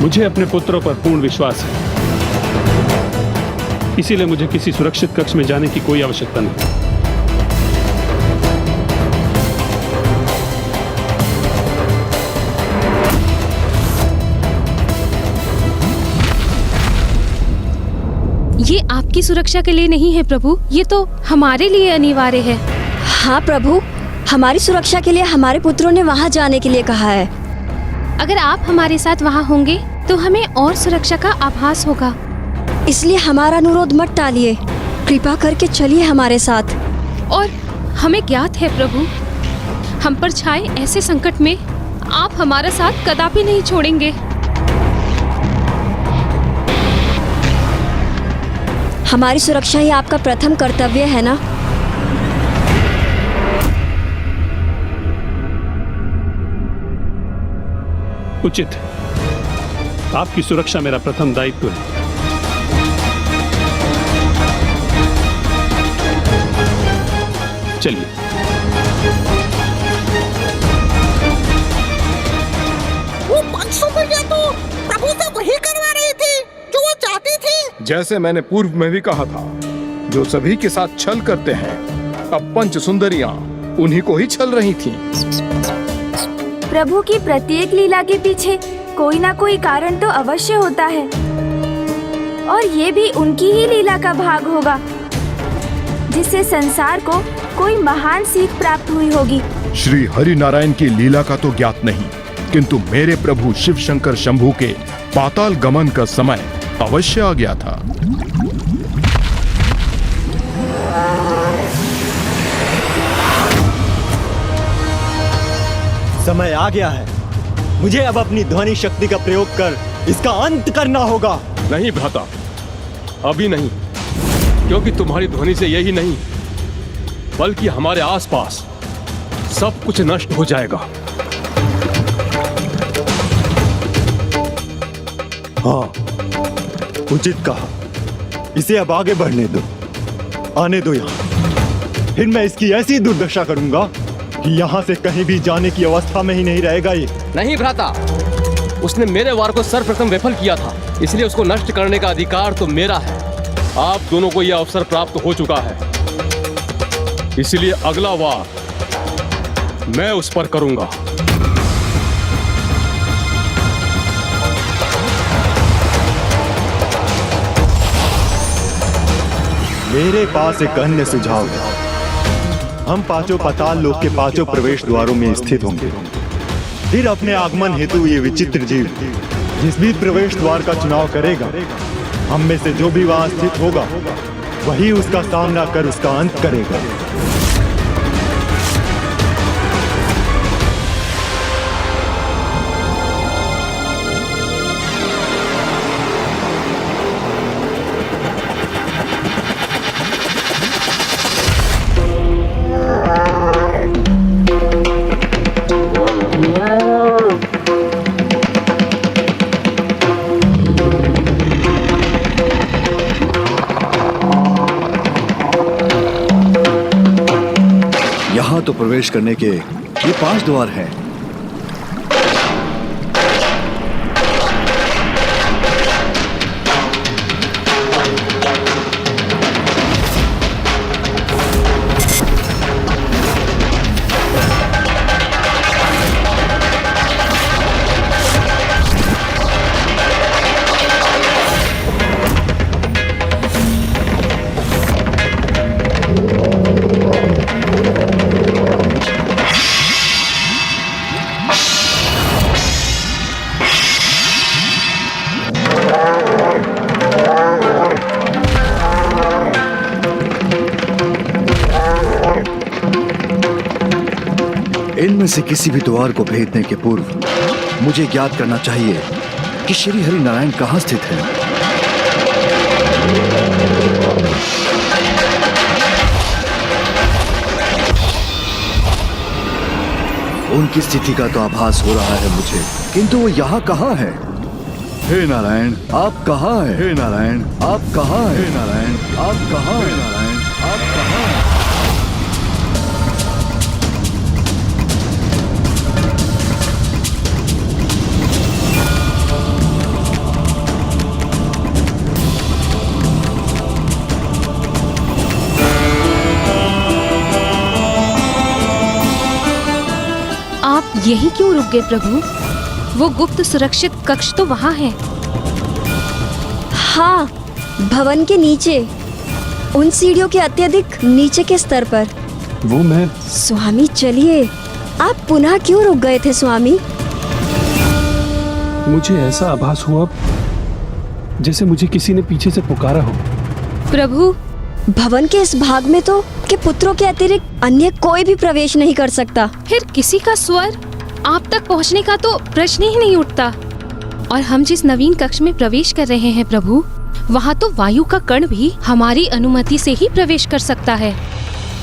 मुझे अपने पुत्रों पर पूर्ण विश्वास है, इसीलिए मुझे किसी सुरक्षित कक्ष में जाने की कोई आवश्यकता नहीं। ये आपकी सुरक्षा के लिए नहीं है प्रभु, ये तो हमारे लिए अनिवार्य है। हाँ प्रभु, हमारी सुरक्षा के लिए हमारे पुत्रों ने वहाँ जाने के लिए कहा है। अगर आप हमारे साथ वहाँ होंगे तो हमें और सुरक्षा का आभास होगा। इसलिए हमारा अनुरोध मत टालिए, कृपा करके चलिए हमारे साथ। और हमें ज्ञात है प्रभु, हम पर छाए ऐसे संकट में आप हमारा साथ कदापि नहीं छोड़ेंगे। हमारी सुरक्षा ही आपका प्रथम कर्तव्य है ना? उचित है, आपकी सुरक्षा मेरा प्रथम दायित्व है। चलिए। वो 500 रुपया तो प्रभु से वही करवा रही थी जो वो चाहती थी। जैसे मैंने पूर्व में भी कहा था, जो सभी के साथ छल करते हैं, अब पंच सुंदरियां उन्हीं को ही छल रही थीं। प्रभु की प्रत्येक लीला के पीछे कोई ना कोई कारण तो अवश्य होता है, और ये भी उनकी ही लीला का भाग होगा, जिससे संसार को कोई महान सीख प्राप्त हुई होगी। श्री हरि नारायण की लीला का तो ज्ञात नहीं, किंतु मेरे प्रभु शिव शंकर शंभू के पाताल गमन का समय अवश्य आ गया था। समय आ गया है, मुझे अब अपनी ध्वनि शक्ति का प्रयोग कर इसका अंत करना होगा। नहीं भ्राता, अभी नहीं, क्योंकि तुम्हारी ध्वनि से यही नहीं बल्कि हमारे आसपास सब कुछ नष्ट हो जाएगा। हाँ, उचित कहा। इसे अब आगे बढ़ने दो, आने दो यहाँ। फिर मैं इसकी ऐसी दुर्दशा करूंगा कि यहाँ से कहीं भी जाने की अवस्था में ही नहीं रहेगा ये। नहीं भ्राता, उसने मेरे वार को सर्वप्रथम विफल किया था, इसलिए उसको नष्ट करने का अधिकार तो मेरा है। आप दोनों को यह अवसर प्राप्त हो चुका है, इसलिए अगला वार मैं उस पर करूंगा। मेरे पास एक अन्य सुझाव है। हम पांचों पाताल लोक के पांचों प्रवेश द्वारों में स्थित होंगे। फिर अपने आगमन हेतु ये विचित्र जीव जिस भी प्रवेश द्वार का चुनाव करेगा, हम में से जो भी वहां स्थित होगा वही उसका सामना कर उसका अंत करेगा। यहाँ तो प्रवेश करने के ये 5 द्वार हैं। इनमें से किसी भी द्वार को भेदने के पूर्व मुझे ज्ञात करना चाहिए कि श्री हरि नारायण कहाँ स्थित है। उनकी स्थिति का तो आभास हो रहा है मुझे, किंतु वो यहाँ कहाँ है? हे नारायण, आप कहाँ हैं? हे नारायण, आप कहाँ हैं? हे नारायण, आप कहाँ हैं? नारायण, आप कहाँ हैं? आप यहीं क्यों रुक गए प्रभु? वो गुप्त सुरक्षित कक्ष तो वहाँ है। हाँ, भवन के नीचे, उन सीढ़ियों के अत्यधिक नीचे के स्तर पर। वो मैं। स्वामी चलिए, आप पुनः क्यों रुक गए थे स्वामी? मुझे ऐसा आभास हुआ जैसे मुझे किसी ने पीछे से पुकारा हो। प्रभु, भवन के इस भाग में तो के पुत्रों के अतिरिक्त अन्य कोई भी प्रवेश नहीं कर सकता। फिर किसी का स्वर आप तक पहुंचने का तो प्रश्न ही नहीं उठता। और हम जिस नवीन कक्ष में प्रवेश कर रहे हैं प्रभु, वहाँ तो वायु का कण भी हमारी अनुमति से ही प्रवेश कर सकता है।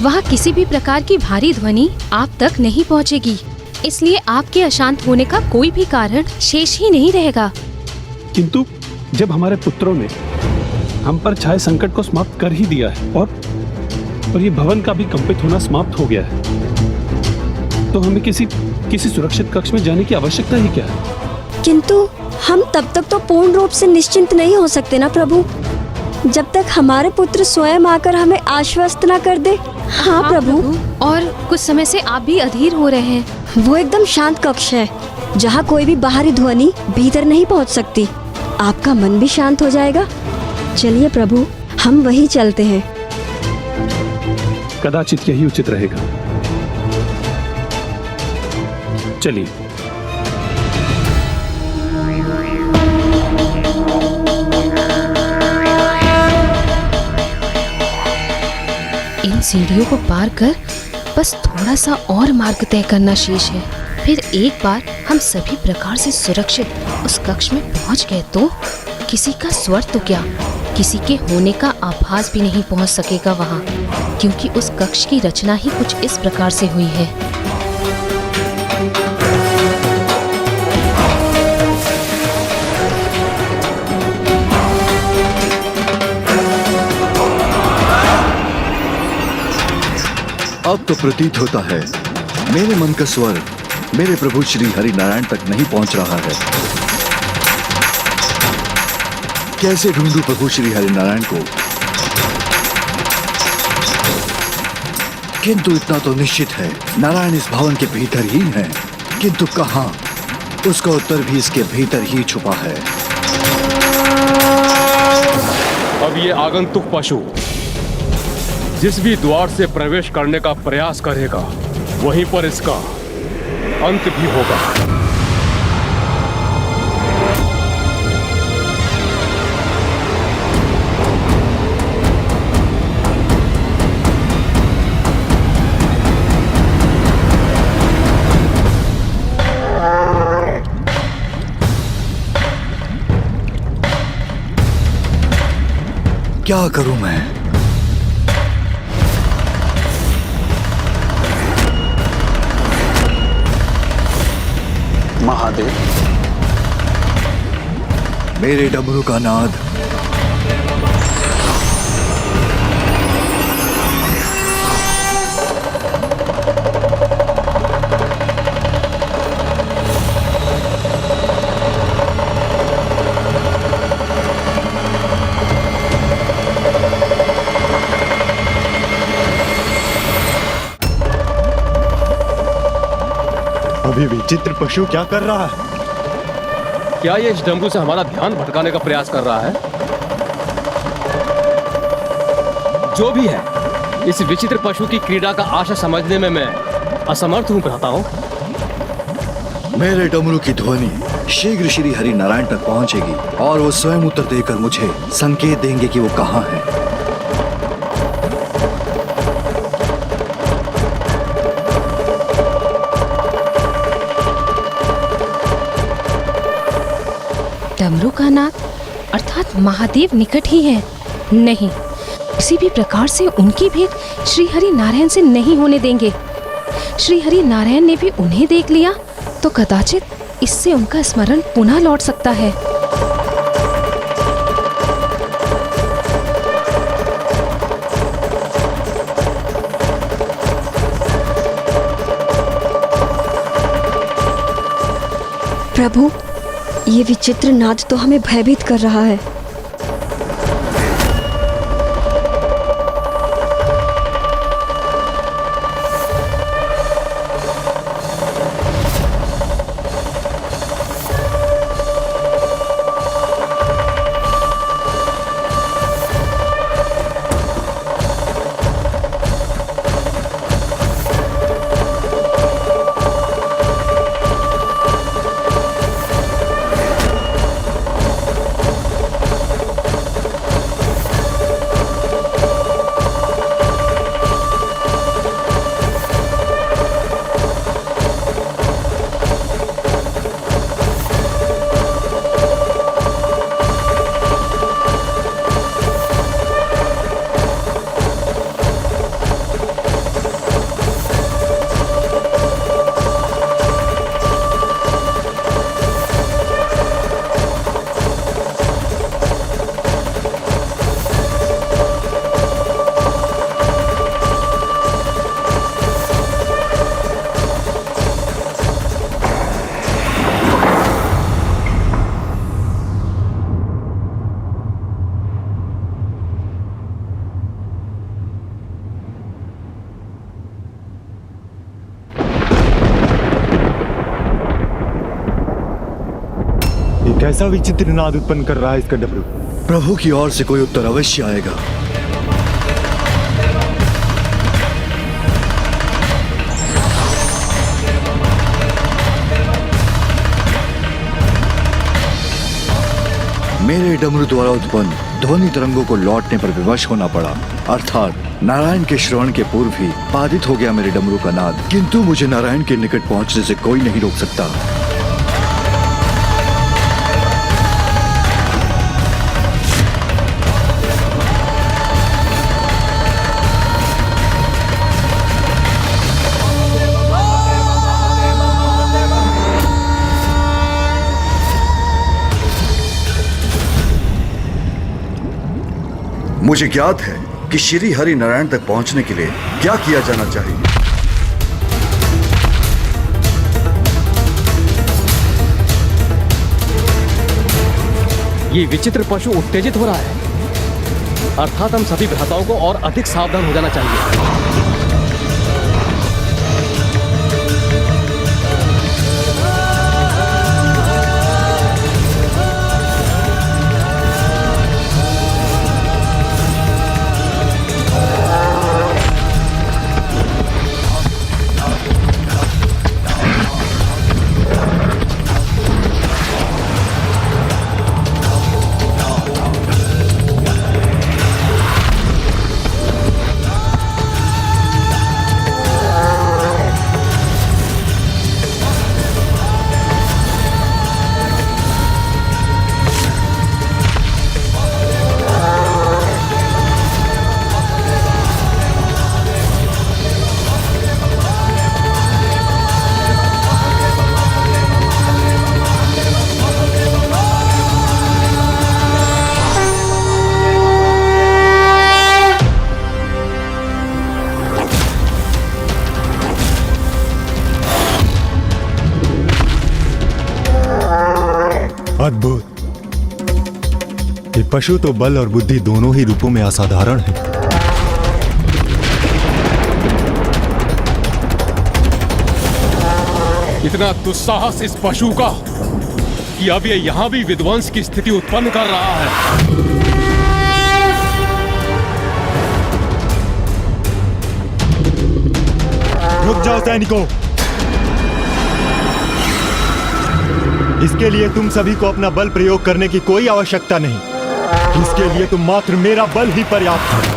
वहाँ किसी भी प्रकार की भारी ध्वनि आप तक नहीं पहुँचेगी, इसलिए आपके अशांत होने का कोई भी कारण शेष ही नहीं रहेगा। किंतु जब हमारे पुत्रों ने हम पर छाए संकट को समाप्त कर ही दिया है और ये भवन का भी कंपित होना समाप्त हो गया है, तो हमें किसी सुरक्षित कक्ष में जाने की आवश्यकता ही क्या है? किंतु हम तब तक तो पूर्ण रूप से निश्चिंत नहीं हो सकते ना प्रभु, जब तक हमारे पुत्र स्वयं आकर हमें आश्वस्त ना कर दे। हाँ प्रभु। और कुछ समय से आप भी अधीर हो रहे हैं। वो एकदम शांत कक्ष है, जहाँ कोई भी बाहरी ध्वनि भीतर नहीं पहुँच सकती। आपका मन भी शांत हो जाएगा। चलिए प्रभु, हम वहीं चलते हैं। कदाचित यही उचित रहेगा। चलिए। इन सीढ़ियों को पार कर बस थोड़ा सा और मार्ग तय करना शेष है। फिर एक बार हम सभी प्रकार से सुरक्षित उस कक्ष में पहुंच गए तो किसी का स्वर तो क्या, किसी के होने का आभास भी नहीं पहुंच सकेगा वहां, क्योंकि उस कक्ष की रचना ही कुछ इस प्रकार से हुई है। अब तो प्रतीत होता है मेरे मन का स्वर मेरे प्रभु श्री हरि नारायण तक नहीं पहुंच रहा है। कैसे ढूंढूं प्रभु श्री हरि नारायण को? किंतु इतना तो निश्चित है, नारायण इस भवन के भीतर ही है, किंतु कहां? उसका उत्तर भी इसके भीतर ही छुपा है। अब ये आगंतुक पशु जिस भी द्वार से प्रवेश करने का प्रयास करेगा, वहीं पर इसका अंत भी होगा। क्या करूं मैं? महादेव, मेरे डमरू का नाद अभी विचित्र पशु क्या कर रहा है? क्या ये इस डमरू से हमारा ध्यान भटकाने का प्रयास कर रहा है? जो भी है, इस विचित्र पशु की क्रीड़ा का आशा समझने में मैं असमर्थ हूं भ्राता हूं। मेरे डमरू की ध्वनि शीघ्र श्री हरि नारायण तक पहुंचेगी और वो स्वयं उत्तर देकर मुझे संकेत देंगे कि वो कहाँ है। डमरू का नाद अर्थात महादेव निकट ही है। नहीं, किसी भी प्रकार से उनकी भेंट श्री हरि नारायण से नहीं होने देंगे। श्री हरि नारायण ने भी उन्हें देख लिया तो कदाचित इससे उनका स्मरण पुनः लौट सकता है। प्रभु, ये विचित्र नाद तो हमें भयभीत कर रहा है। कैसा विचित्र नाद उत्पन्न कर रहा है इसका डमरू? प्रभु की ओर से कोई उत्तर अवश्य आएगा। मेरे डमरू द्वारा उत्पन्न ध्वनि तरंगों को लौटने पर विवश होना पड़ा, अर्थात नारायण के श्रवण के पूर्व ही बाधित हो गया मेरे डमरू का नाद। किंतु मुझे नारायण के निकट पहुंचने से कोई नहीं रोक सकता। मुझे ज्ञात है कि श्री हरि नारायण तक पहुंचने के लिए क्या किया जाना चाहिए। ये विचित्र पशु उत्तेजित हो रहा है, अर्थात हम सभी भ्राताओं को और अधिक सावधान हो जाना चाहिए। अद्भुत। ये पशु तो बल और बुद्धि दोनों ही रूपों में असाधारण है। इतना दुस्साहस इस पशु का कि अब ये यहां भी विध्वंस की स्थिति उत्पन्न कर रहा है। रुक जाओ सैनिकों। इसके लिए तुम सभी को अपना बल प्रयोग करने की कोई आवश्यकता नहीं। इसके लिए तुम मात्र मेरा बल ही पर्याप्त है।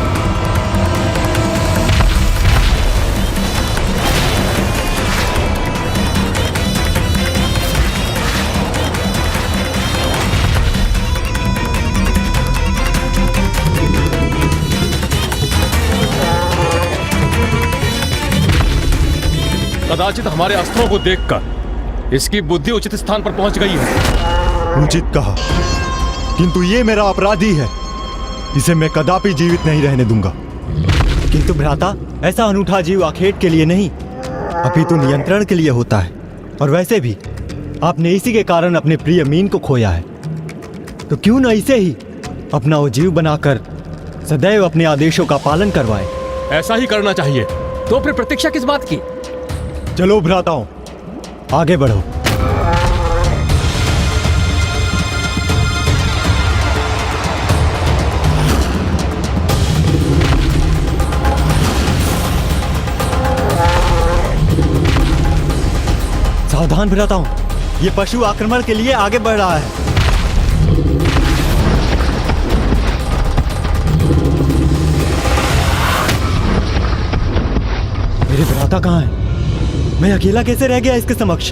कदाचित हमारे अस्त्रों को देखकर इसकी बुद्धि उचित स्थान पर पहुंच गई है। उचित कहा, किंतु ये मेरा अपराधी है। इसे मैं कदापि जीवित नहीं रहने दूंगा। किंतु भ्राता, ऐसा अनूठा जीव आखेट के लिए नहीं, अपितु नियंत्रण के लिए होता है। और वैसे भी आपने इसी के कारण अपने प्रिय मीन को खोया है, तो क्यों न इसे ही अपना वो जीव बनाकर सदैव अपने आदेशों का पालन करवाए। ऐसा ही करना चाहिए। तो फिर प्रतीक्षा किस बात की? चलो भ्राताओं, आगे बढ़ो। सावधान भ्राताओं, ये पशु आक्रमण के लिए आगे बढ़ रहा है। मेरे भ्राता कहाँ हैं? मैं अकेला कैसे रह गया इसके समक्ष?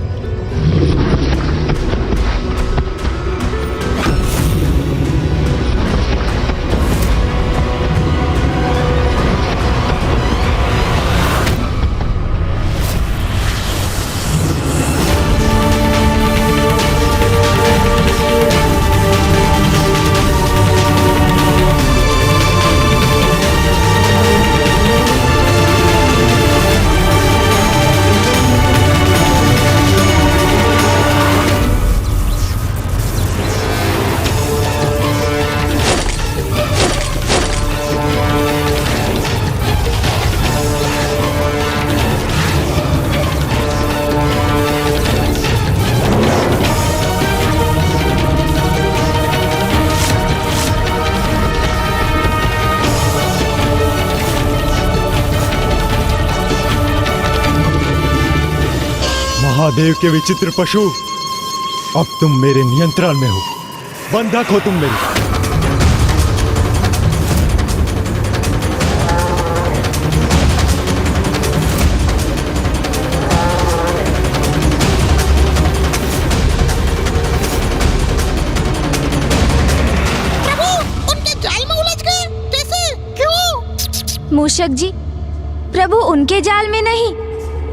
महादेव के विचित्र पशु, अब तुम मेरे नियंत्रण में हो। बंधक हो तुम मेरी। प्रभु, उनके जाल में उलझ गए। कैसे? क्यों? मूषक जी, प्रभु उनके जाल में नहीं,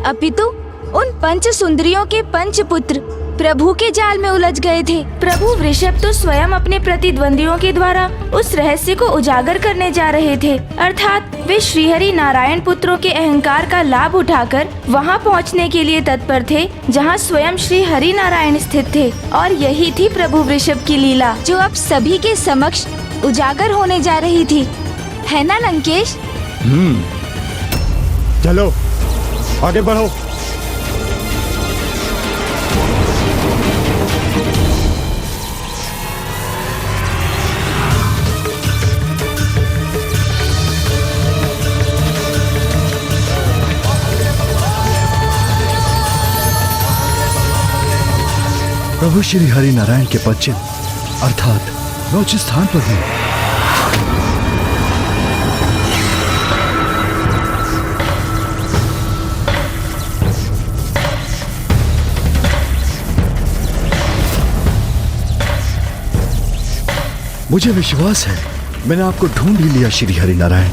अपितु उन पंच सुंदरियों के पंच पुत्र प्रभु के जाल में उलझ गए थे। प्रभु वृषभ तो स्वयं अपने प्रतिद्वंदियों के द्वारा उस रहस्य को उजागर करने जा रहे थे, अर्थात वे श्रीहरि नारायण पुत्रों के अहंकार का लाभ उठाकर वहां पहुंचने के लिए तत्पर थे जहां स्वयं श्री हरि नारायण स्थित थे। और यही थी प्रभु वृषभ की लीला, जो अब सभी के समक्ष उजागर होने जा रही थी, है ना लंकेश? चलो आगे बढ़ो। प्रभु श्री हरि नारायण के पश्चिम अर्थात मैं उचित स्थान पर हूँ। मुझे विश्वास है मैंने आपको ढूंढ ही लिया श्री हरि नारायण।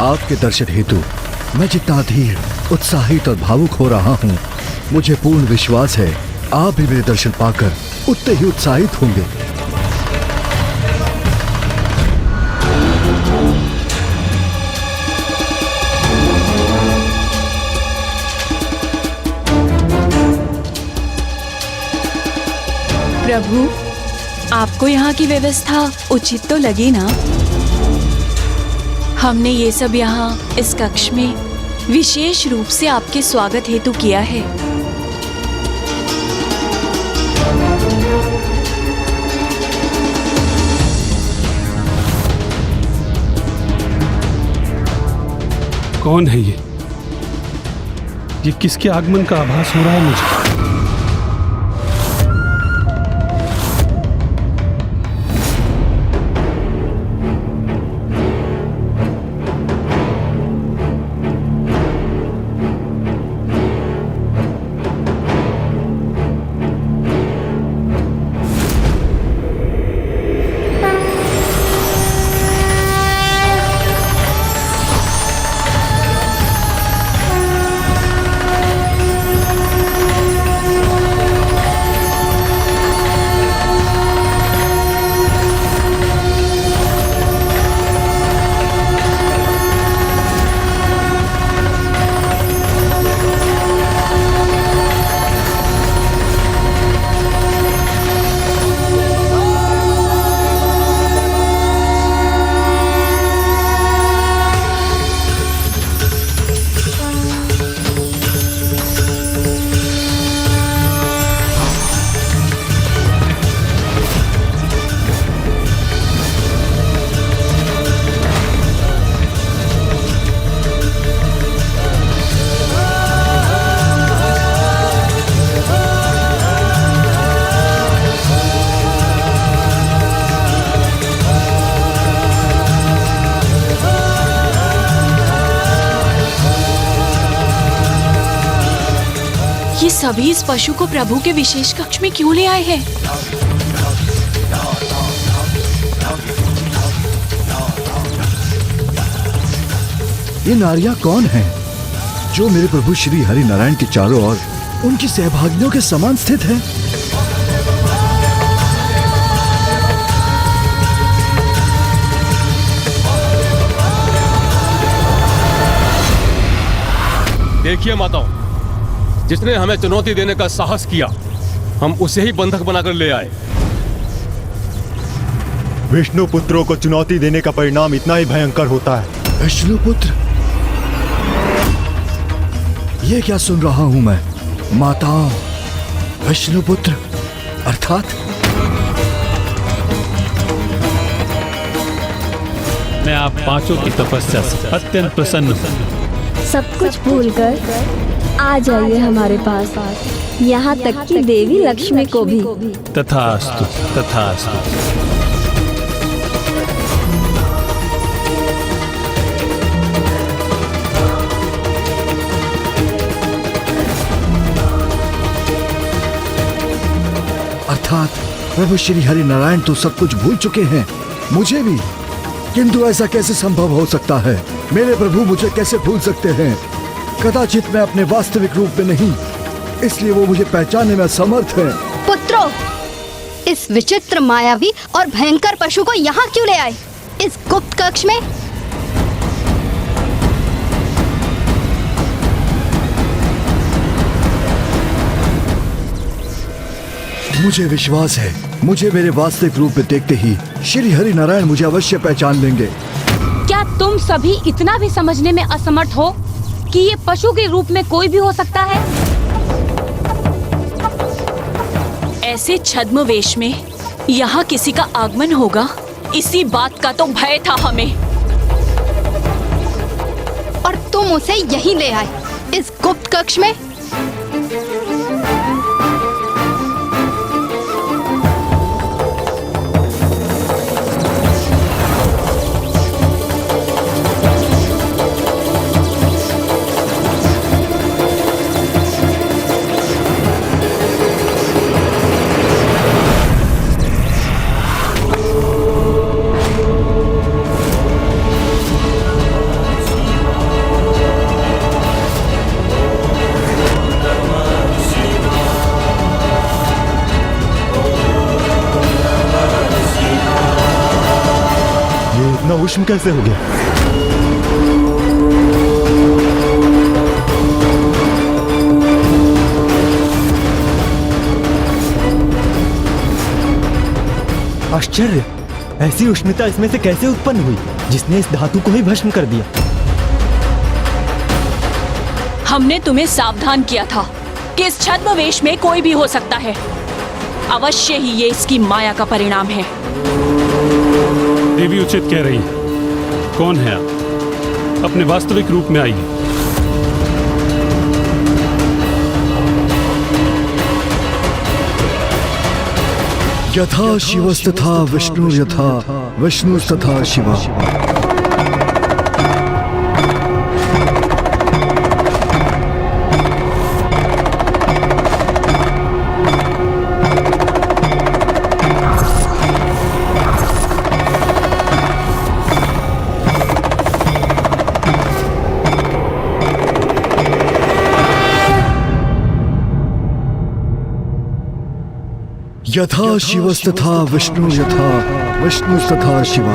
आपके दर्शन हेतु मैं जितना धीर, उत्साहित और भावुक हो रहा हूँ, मुझे पूर्ण विश्वास है आप भी मेरे दर्शन पाकर उतने ही उत्साहित होंगे। प्रभु, आपको यहाँ की व्यवस्था उचित तो लगी ना? हमने ये सब यहाँ इस कक्ष में विशेष रूप से आपके स्वागत हेतु किया है। कौन है ये किसके आगमन का आभास हो रहा है मुझे? ये सभी इस पशु को प्रभु के विशेष कक्ष में क्यों ले आए हैं? ये नारियां कौन हैं जो मेरे प्रभु श्री हरि नारायण के चारों ओर उनकी सहभागियों के समान स्थित हैं? देखिए माताओं, जिसने हमें चुनौती देने का साहस किया, हम उसे ही बंधक बनाकर ले आए। विष्णु पुत्रों को चुनौती देने का परिणाम इतना ही भयंकर होता है। विष्णु पुत्र? ये क्या सुन रहा हूं मैं? माताओं, विष्णु पुत्र अर्थात? मैं आप पांचों की तपस्या से अत्यंत प्रसन्न हूँ। सब कुछ भूलकर आ जाइए हमारे पास, यहाँ तक कि देवी लक्ष्मी को भी। तथास्तु, तथास्तु। अर्थात प्रभु श्री हरि नारायण तो सब कुछ भूल चुके हैं, मुझे भी। किंतु ऐसा कैसे संभव हो सकता है? मेरे प्रभु मुझे कैसे भूल सकते हैं? कदाचित मैं अपने वास्तविक रूप में नहीं, इसलिए वो मुझे पहचानने में असमर्थ हैं। पुत्रों, इस विचित्र, मायावी और भयंकर पशु को यहाँ क्यों ले आए? इस गुप्त कक्ष में? मुझे विश्वास है, मुझे मेरे वास्तविक रूप में देखते ही श्री हरि नारायण मुझे अवश्य पहचान लेंगे। क्या तुम सभी इतना भी समझने में असमर्थ हो कि ये पशु के रूप में कोई भी हो सकता है? ऐसे छद्म वेश में यहाँ किसी का आगमन होगा, इसी बात का तो भय था हमें। और तुम उसे यहीं ले आए, इस गुप्त कक्ष में? इतना उष्ण कैसे हो गया? आश्चर्य! ऐसी उष्णता इसमें से कैसे उत्पन्न हुई जिसने इस धातु को ही भस्म कर दिया? हमने तुम्हें सावधान किया था कि इस छद्मवेश में कोई भी हो सकता है। अवश्य ही ये इसकी माया का परिणाम है। देवी उचित कह रही है। कौन है आप? अपने वास्तविक रूप में आइए। यथा शिवस्तथा विष्णु यथा विष्णुस्तथा शिवा। यथा शिवस्तथा विष्णु यथा विष्णुस्तथा शिवा।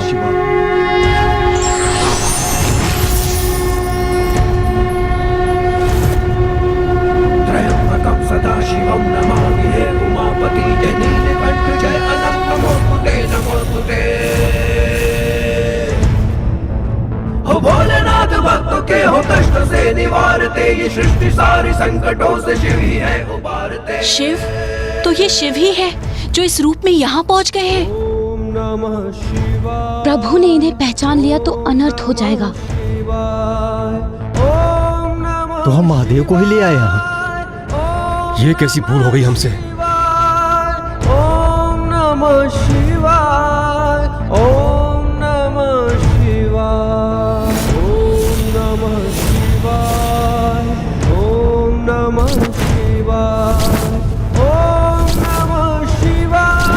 त्रयंबकं सदाशिवं नमामि उमापति जनीलकण्ठ जय अनंत नमोस्तुते नमोस्तुते। हो भोलेनाथ भक्त के हो कष्ट से निवारते, ये सृष्टि सारी संकटों से शिव ही है उबारते। शिव? तो ये शिव ही है जो इस रूप में यहाँ पहुँच गए हैं। प्रभु ने इन्हें पहचान लिया तो अनर्थ हो जाएगा। तो हम महादेव को ही ले आए यहाँ। ये कैसी भूल हो गई हमसे। ओम नमः शिवाय, ओम नमः शिवाय, ओम नमः शिवाय, ओम नमः शिवाय, ओम नमः शिवाय,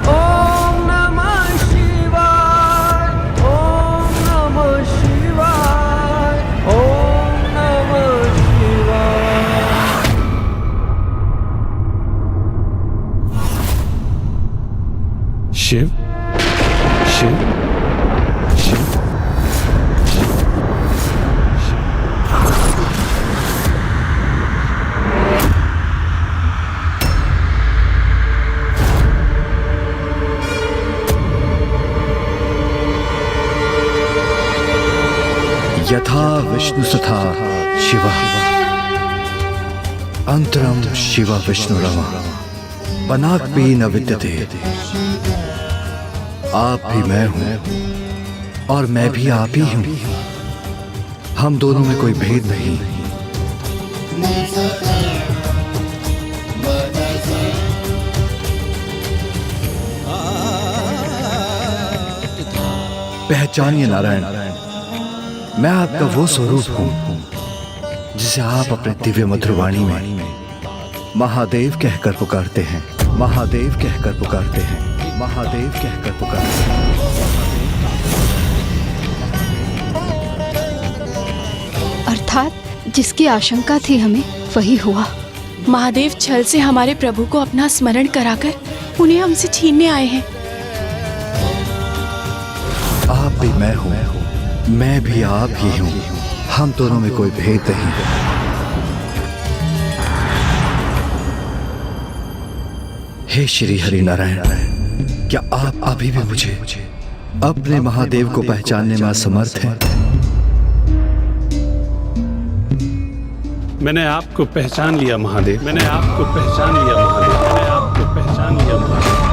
ओम नमः शिवाय, ओम नमः शिवाय, ओम नमः शिवाय। शिव शिव शिव यथा विष्णुस्तथा शिवा। अंतरम शिव विष्णुरमा वनाक्पि न विद्यते। आप भी मैं हूं और मैं भी आप ही हूं। हम दोनों में कोई भेद नहीं। पहचानिए नारायण, मैं आपका वो स्वरूप हूं जिसे आप अपने दिव्य मधुरवाणी में महादेव कहकर पुकारते हैं, महादेव कहकर पुकारते हैं, महादेव कहकर पुकारते हैं। अर्थात जिसकी आशंका थी हमें वही हुआ। महादेव छल से हमारे प्रभु को अपना स्मरण कराकर उन्हें हमसे छीनने आए हैं। आप भी मैं हूं, मैं भी आप ही हूं। हम दोनों में कोई भेद नहीं। हे श्री हरि नारायण, क्या आप अभी भी मुझे अपने महादेव को पहचानने में असमर्थ हैं? मैंने आपको पहचान लिया महादेव। मैंने आपको पहचान लिया महादेव। मैंने आपको पहचान लिया महादेव।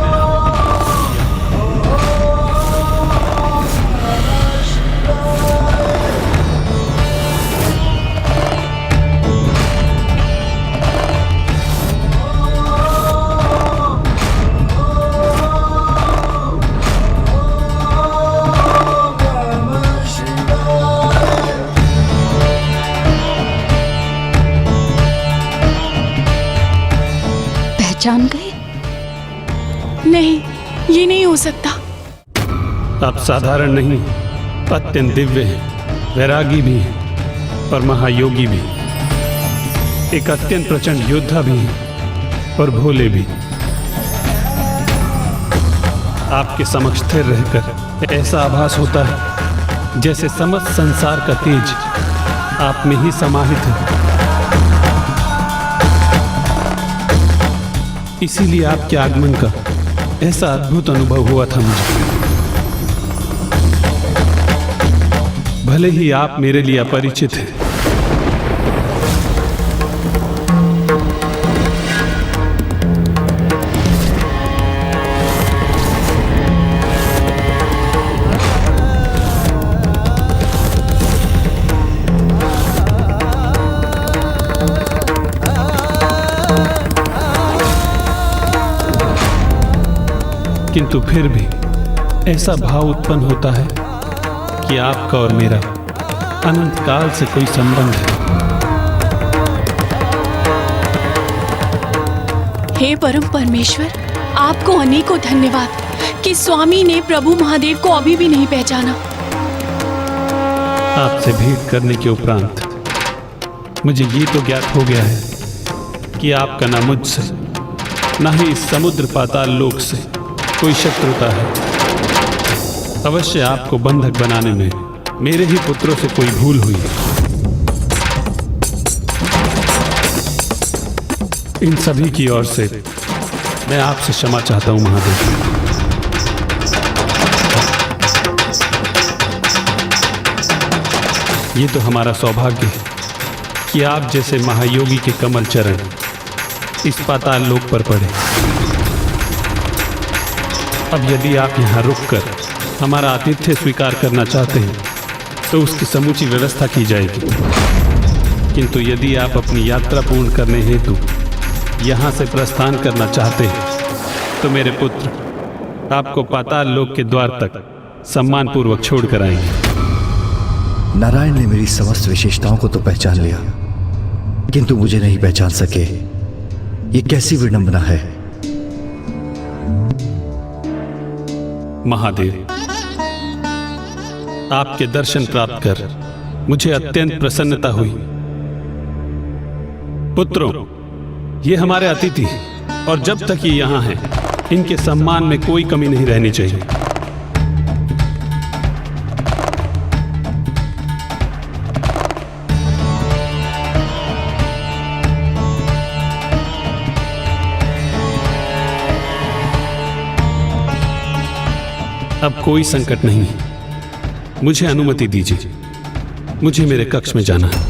पहचान गए? नहीं, ये नहीं हो सकता। आप साधारण नहीं, अत्यंत दिव्य हैं, वैरागी भी हैं और महायोगी भी। एक अत्यंत प्रचंड योद्धा भी हैं और भोले भी। आपके समक्ष स्थिर रहकर ऐसा आभास होता है जैसे समस्त संसार का तेज आप में ही समाहित है। इसीलिए आपके आगमन का ऐसा अद्भुत अनुभव हुआ था मुझे। भले ही आप मेरे लिए अपरिचित हैं, किंतु फिर भी ऐसा भाव उत्पन्न होता है कि आपका और मेरा अनंत काल से कोई संबंध है। हे परम परमेश्वर, आपको अनेकों धन्यवाद कि स्वामी ने प्रभु महादेव को अभी भी नहीं पहचाना। आपसे भेंट करने के उपरांत मुझे ये तो ज्ञात हो गया है कि आपका ना मुझसे ना ही इस समुद्र पाताल लोक से कोई शत्रुता है। अवश्य आपको बंधक बनाने में मेरे ही पुत्रों से कोई भूल हुई। इन सभी की ओर से मैं आपसे क्षमा चाहता हूं महादेव। ये तो हमारा सौभाग्य है कि आप जैसे महायोगी के कमल चरण इस पाताल लोक पर पड़े। अब यदि आप यहाँ रुककर हमारा आतिथ्य स्वीकार करना चाहते हैं तो उसकी समूची व्यवस्था की जाएगी, किंतु यदि आप अपनी यात्रा पूर्ण करने हेतु यहाँ से प्रस्थान करना चाहते हैं तो मेरे पुत्र आपको पाताल लोक के द्वार तक सम्मानपूर्वक छोड़ कर आएंगे। नारायण ने मेरी समस्त विशेषताओं को तो पहचान लिया, किंतु मुझे नहीं पहचान सके। ये कैसी विडंबना है। महादेव, आपके दर्शन प्राप्त कर मुझे अत्यंत प्रसन्नता हुई। पुत्रों, ये हमारे अतिथि हैं और जब तक ये यहाँ हैं, इनके सम्मान में कोई कमी नहीं रहनी चाहिए। अब कोई संकट नहीं है। मुझे अनुमति दीजिए, मुझे मेरे कक्ष में जाना है।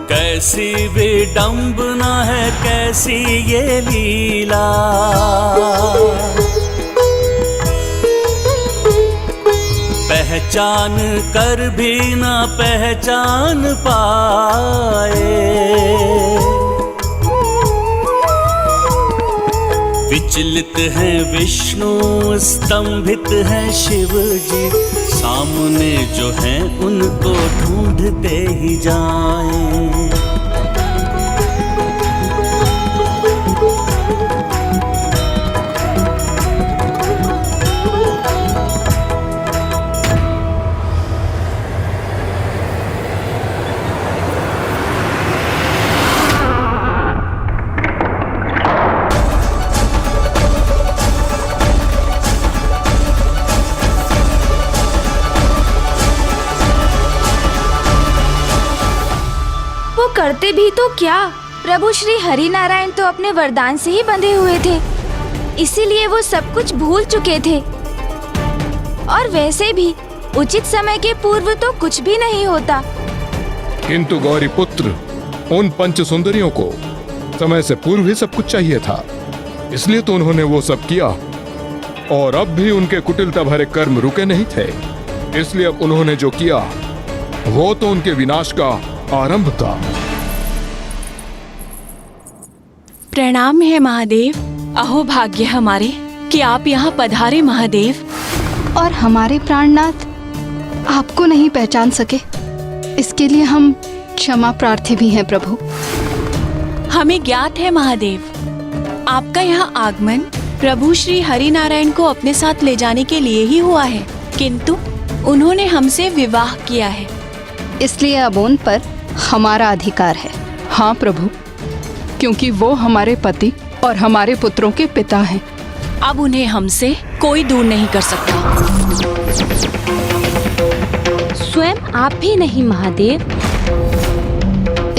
कैसी विडंबना है, कैसी ये लीला, पहचान कर भी ना पहचान पाए। विचलित हैं विष्णु, स्तंभित हैं शिव जी, सामने जो हैं उनको ढूंढते ही जाएं। करते भी तो क्या, प्रभु श्री हरि नारायण तो अपने वरदान से ही बंधे हुए थे, इसीलिए वो सब कुछ भूल चुके थे। और वैसे भी उचित समय के पूर्व तो कुछ भी नहीं होता। किंतु गौरी पुत्र, उन पंच सुंदरियों को समय से पूर्व ही सब कुछ चाहिए था, इसलिए तो उन्होंने वो सब किया। और अब भी उनके कुटिलता भरे कर्म रुके नहीं थे, इसलिए अब उन्होंने जो किया वो तो उनके विनाश का आरंभ था। प्रणाम है महादेव। अहो भाग्य हमारे कि आप यहाँ पधारे महादेव। और हमारे प्राणनाथ आपको नहीं पहचान सके, इसके लिए हम क्षमा प्रार्थी भी हैं प्रभु। हमें ज्ञात है महादेव, आपका यहाँ आगमन प्रभु श्री हरि नारायण को अपने साथ ले जाने के लिए ही हुआ है, किंतु उन्होंने हमसे विवाह किया है, इसलिए अब उन पर हमारा अधिकार है। हाँ प्रभु, क्योंकि वो हमारे पति और हमारे पुत्रों के पिता हैं। अब उन्हें हमसे कोई दूर नहीं कर सकता। स्वयं आप भी नहीं महादेव।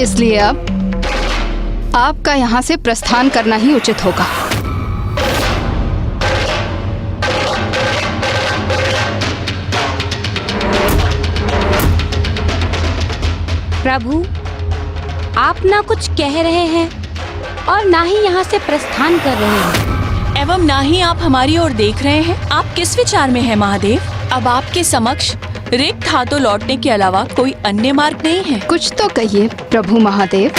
इसलिए अब आपका यहाँ से प्रस्थान करना ही उचित होगा। प्रभु, आप ना कुछ कह रहे हैं और ना ही यहाँ से प्रस्थान कर रहे हैं। एवं ना ही आप हमारी ओर देख रहे हैं। आप किस विचार में हैं महादेव? अब आपके समक्ष रिक्त हाथों लौटने के अलावा कोई अन्य मार्ग नहीं है। कुछ तो कहिए प्रभु महादेव।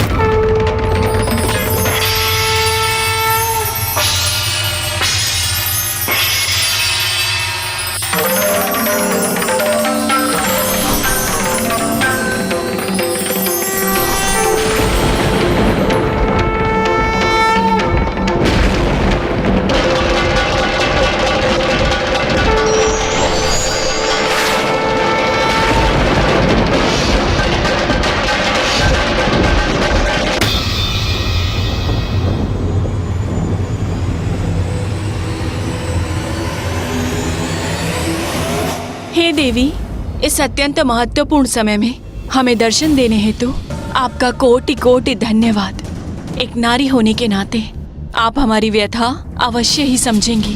हे देवी, इस अत्यंत महत्वपूर्ण समय में हमें दर्शन देने हेतु आपका कोटि कोटि धन्यवाद। एक नारी होने के नाते आप हमारी व्यथा अवश्य ही समझेंगी।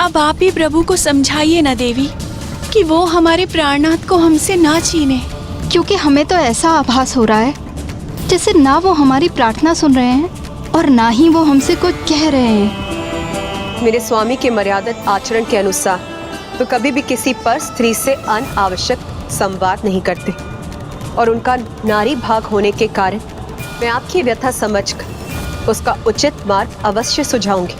अब आप ही प्रभु को समझाइए ना देवी कि वो हमारे प्राणनाथ को हमसे ना छीने। क्योंकि हमें तो ऐसा आभास हो रहा है जैसे ना वो हमारी प्रार्थना सुन रहे हैं और ना ही वो हमसे कुछ कह रहे हैं। मेरे स्वामी के मर्यादित आचरण के अनुसार तो कभी भी किसी पर स्त्री से अनावश्यक संवाद नहीं करते और उनका नारी भाग होने के कारण मैं आपकी व्यथा समझकर उसका उचित मार्ग अवश्य सुझाऊंगी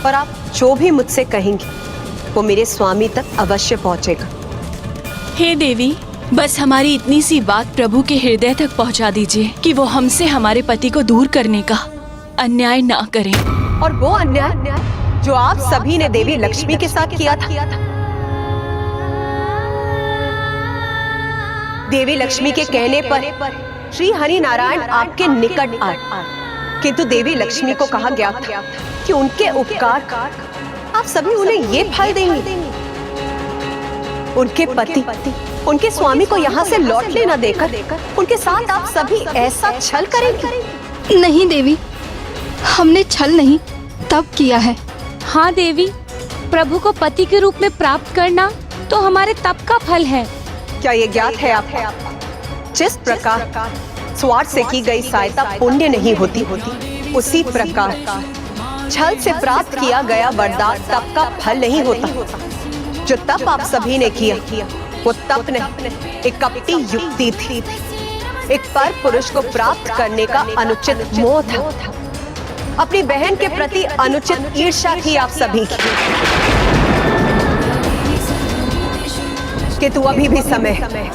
और आप जो भी मुझसे कहेंगे वो मेरे स्वामी तक अवश्य पहुंचेगा। हे देवी, बस हमारी इतनी सी बात प्रभु के हृदय तक पहुंचा दीजिए कि वो हमसे हमारे पति को दूर करने का अन्याय ना करें। और वो अन्याय जो आप सभी ने देवी लक्ष्मी के साथ किया था। देवी लक्ष्मी के कहने पर श्री हरि नारायण आपके निकट आए, किंतु देवी लक्ष्मी को कहा गया था कि उनके उपकार आप सभी उन्हें ये फल देंगे। उनके पति उनके स्वामी को यहाँ से लौटने न देकर उनके साथ आप सभी ऐसा छल करेंगे? नहीं देवी, हमने छल नहीं तब किया है। हाँ देवी, प्रभु को पति के रूप में प्राप्त करना तो हमारे तप का फल है। क्या ये ज्ञात है आपको? जिस प्रकार स्वार्थ से की गई सहायता पुण्य नहीं होती, उसी प्रकार छल से प्राप्त किया गया वरदान तप का फल नहीं होता। जो तप आप सभी ने किया वो तप नहीं, एक कपटी युक्ति थी। एक पर पुरुष को प्राप्त करने का अनुचित मोह था। अपनी बहन के प्रति अनुचित ईर्ष्या थी आप सभी की। किंतु अभी भी समय है,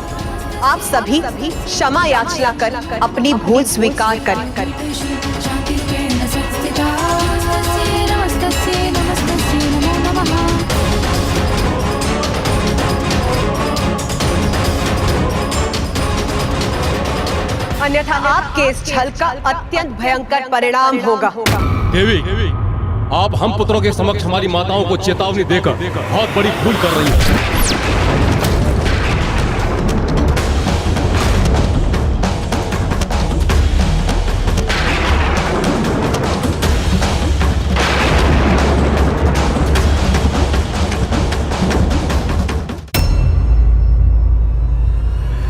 आप सभी क्षमा याचना कर अपनी भूल स्वीकार करें। अन्यथा आपके इस छल का अत्यंत भयंकर परिणाम होगा। देवी, आप हम पुत्रों के समक्ष हमारी माताओं को चेतावनी देकर बहुत बड़ी भूल कर रही हैं।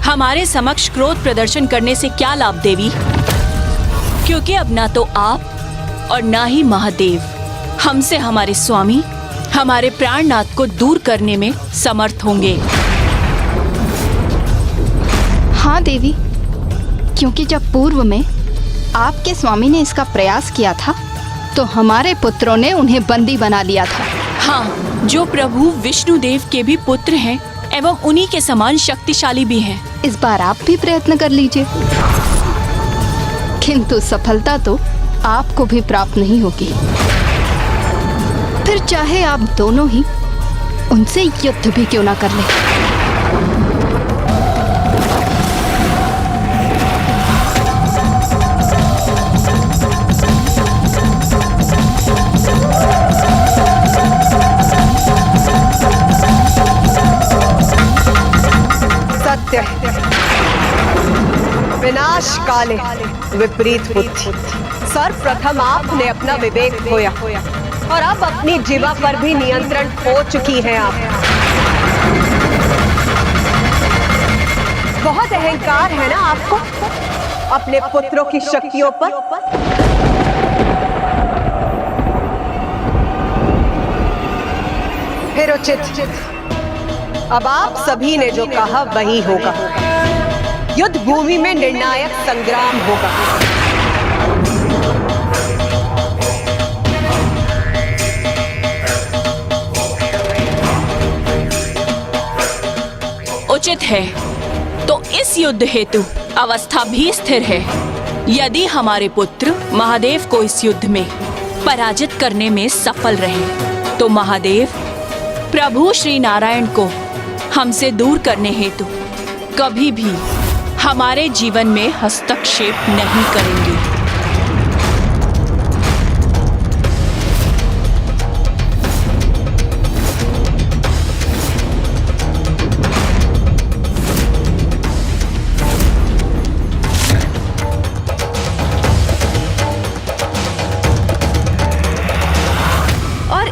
हमारे समक्ष क्रोध प्रदर्शन करने से क्या लाभ देवी? क्योंकि अब ना तो आप और ना ही महादेव हमसे हमारे स्वामी, हमारे प्राणनाथ को दूर करने में समर्थ होंगे। हाँ देवी, क्योंकि जब पूर्व में आपके स्वामी ने इसका प्रयास किया था तो हमारे पुत्रों ने उन्हें बंदी बना लिया था। हाँ, जो प्रभु विष्णुदेव के भी पुत्र हैं एवं उन्हीं के समान शक्तिशाली भी हैं। इस बार आप भी प्रयत्न कर लीजिए, किंतु सफलता तो आपको भी प्राप्त नहीं होगी। फिर चाहे आप दोनों ही उनसे युद्ध भी क्यों ना कर लें। विनाश काले विपरीत बुद्धि। सर्वप्रथम आपने अपना विवेक खोया और अब अपनी जीवा पर भी नियंत्रण खो चुकी हैं आप। बहुत अहंकार है ना आपको अपने पुत्रों की शक्तियों पर। फिर उचित, अब आप सभी ने जो कहा वही होगा। युद्ध भूमि में निर्णायक संग्राम होगा। उचित है, तो इस युद्ध हेतु अवस्था भी स्थिर है। यदि हमारे पुत्र महादेव को इस युद्ध में पराजित करने में सफल रहे तो महादेव प्रभु श्री नारायण को हमसे दूर करने हेतु कभी भी हमारे जीवन में हस्तक्षेप नहीं करेंगे।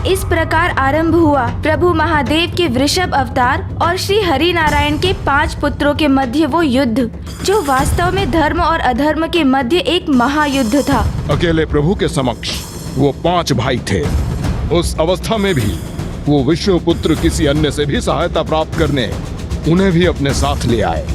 इस प्रकार आरंभ हुआ प्रभु महादेव के वृषभ अवतार और श्री हरि नारायण के 5 पुत्रों के मध्य वो युद्ध, जो वास्तव में धर्म और अधर्म के मध्य एक महायुद्ध था। अकेले प्रभु के समक्ष वो 5 भाई थे। उस अवस्था में भी वो विष्णु पुत्र किसी अन्य से भी सहायता प्राप्त करने उन्हें भी अपने साथ ले आए।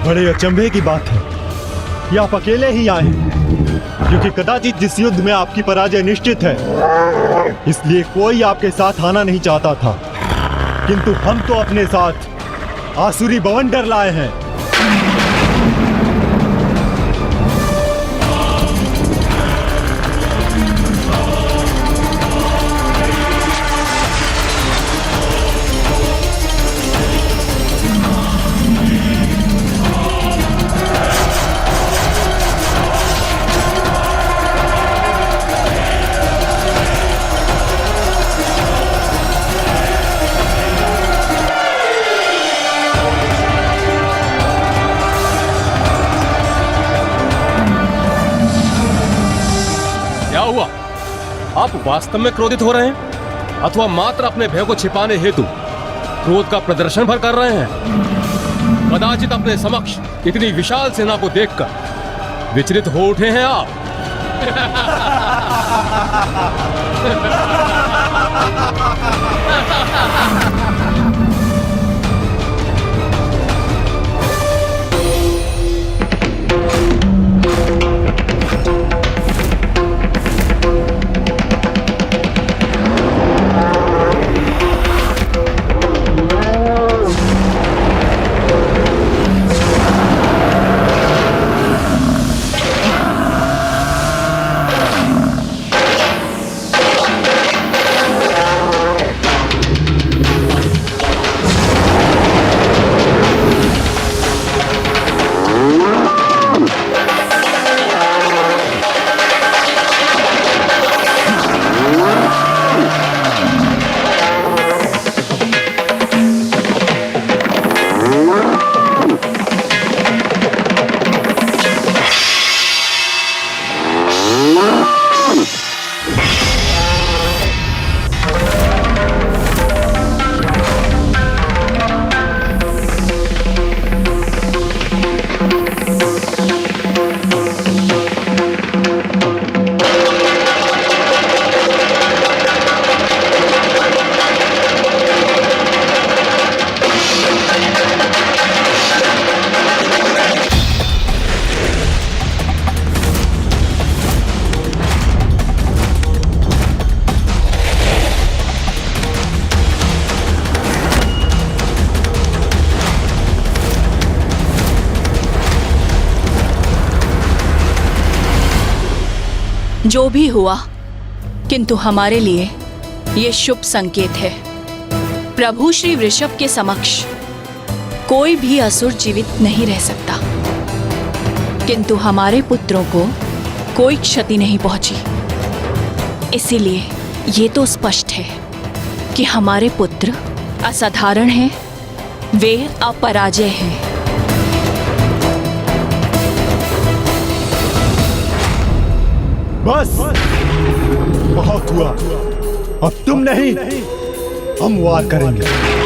बड़े अचंभे की बात है कि आप अकेले ही आए, क्योंकि कदाचित जिस युद्ध में आपकी पराजय निश्चित है, इसलिए कोई आपके साथ आना नहीं चाहता था। किंतु हम तो अपने साथ आसुरी बवंडर लाए हैं। आप वास्तव में क्रोधित हो रहे हैं अथवा मात्र अपने भय को छिपाने हेतु क्रोध का प्रदर्शन भर कर रहे हैं? कदाचित अपने समक्ष इतनी विशाल सेना को देखकर विचलित हो उठे हैं आप। जो भी हुआ, किंतु हमारे लिए ये शुभ संकेत है। प्रभु श्री वृषभ के समक्ष कोई भी असुर जीवित नहीं रह सकता, किंतु हमारे पुत्रों को कोई क्षति नहीं पहुंची। इसीलिए ये तो स्पष्ट है कि हमारे पुत्र असाधारण हैं, वे अपराजय हैं। बस बहुत हुआ, अब तुम नहीं हम वार करेंगे।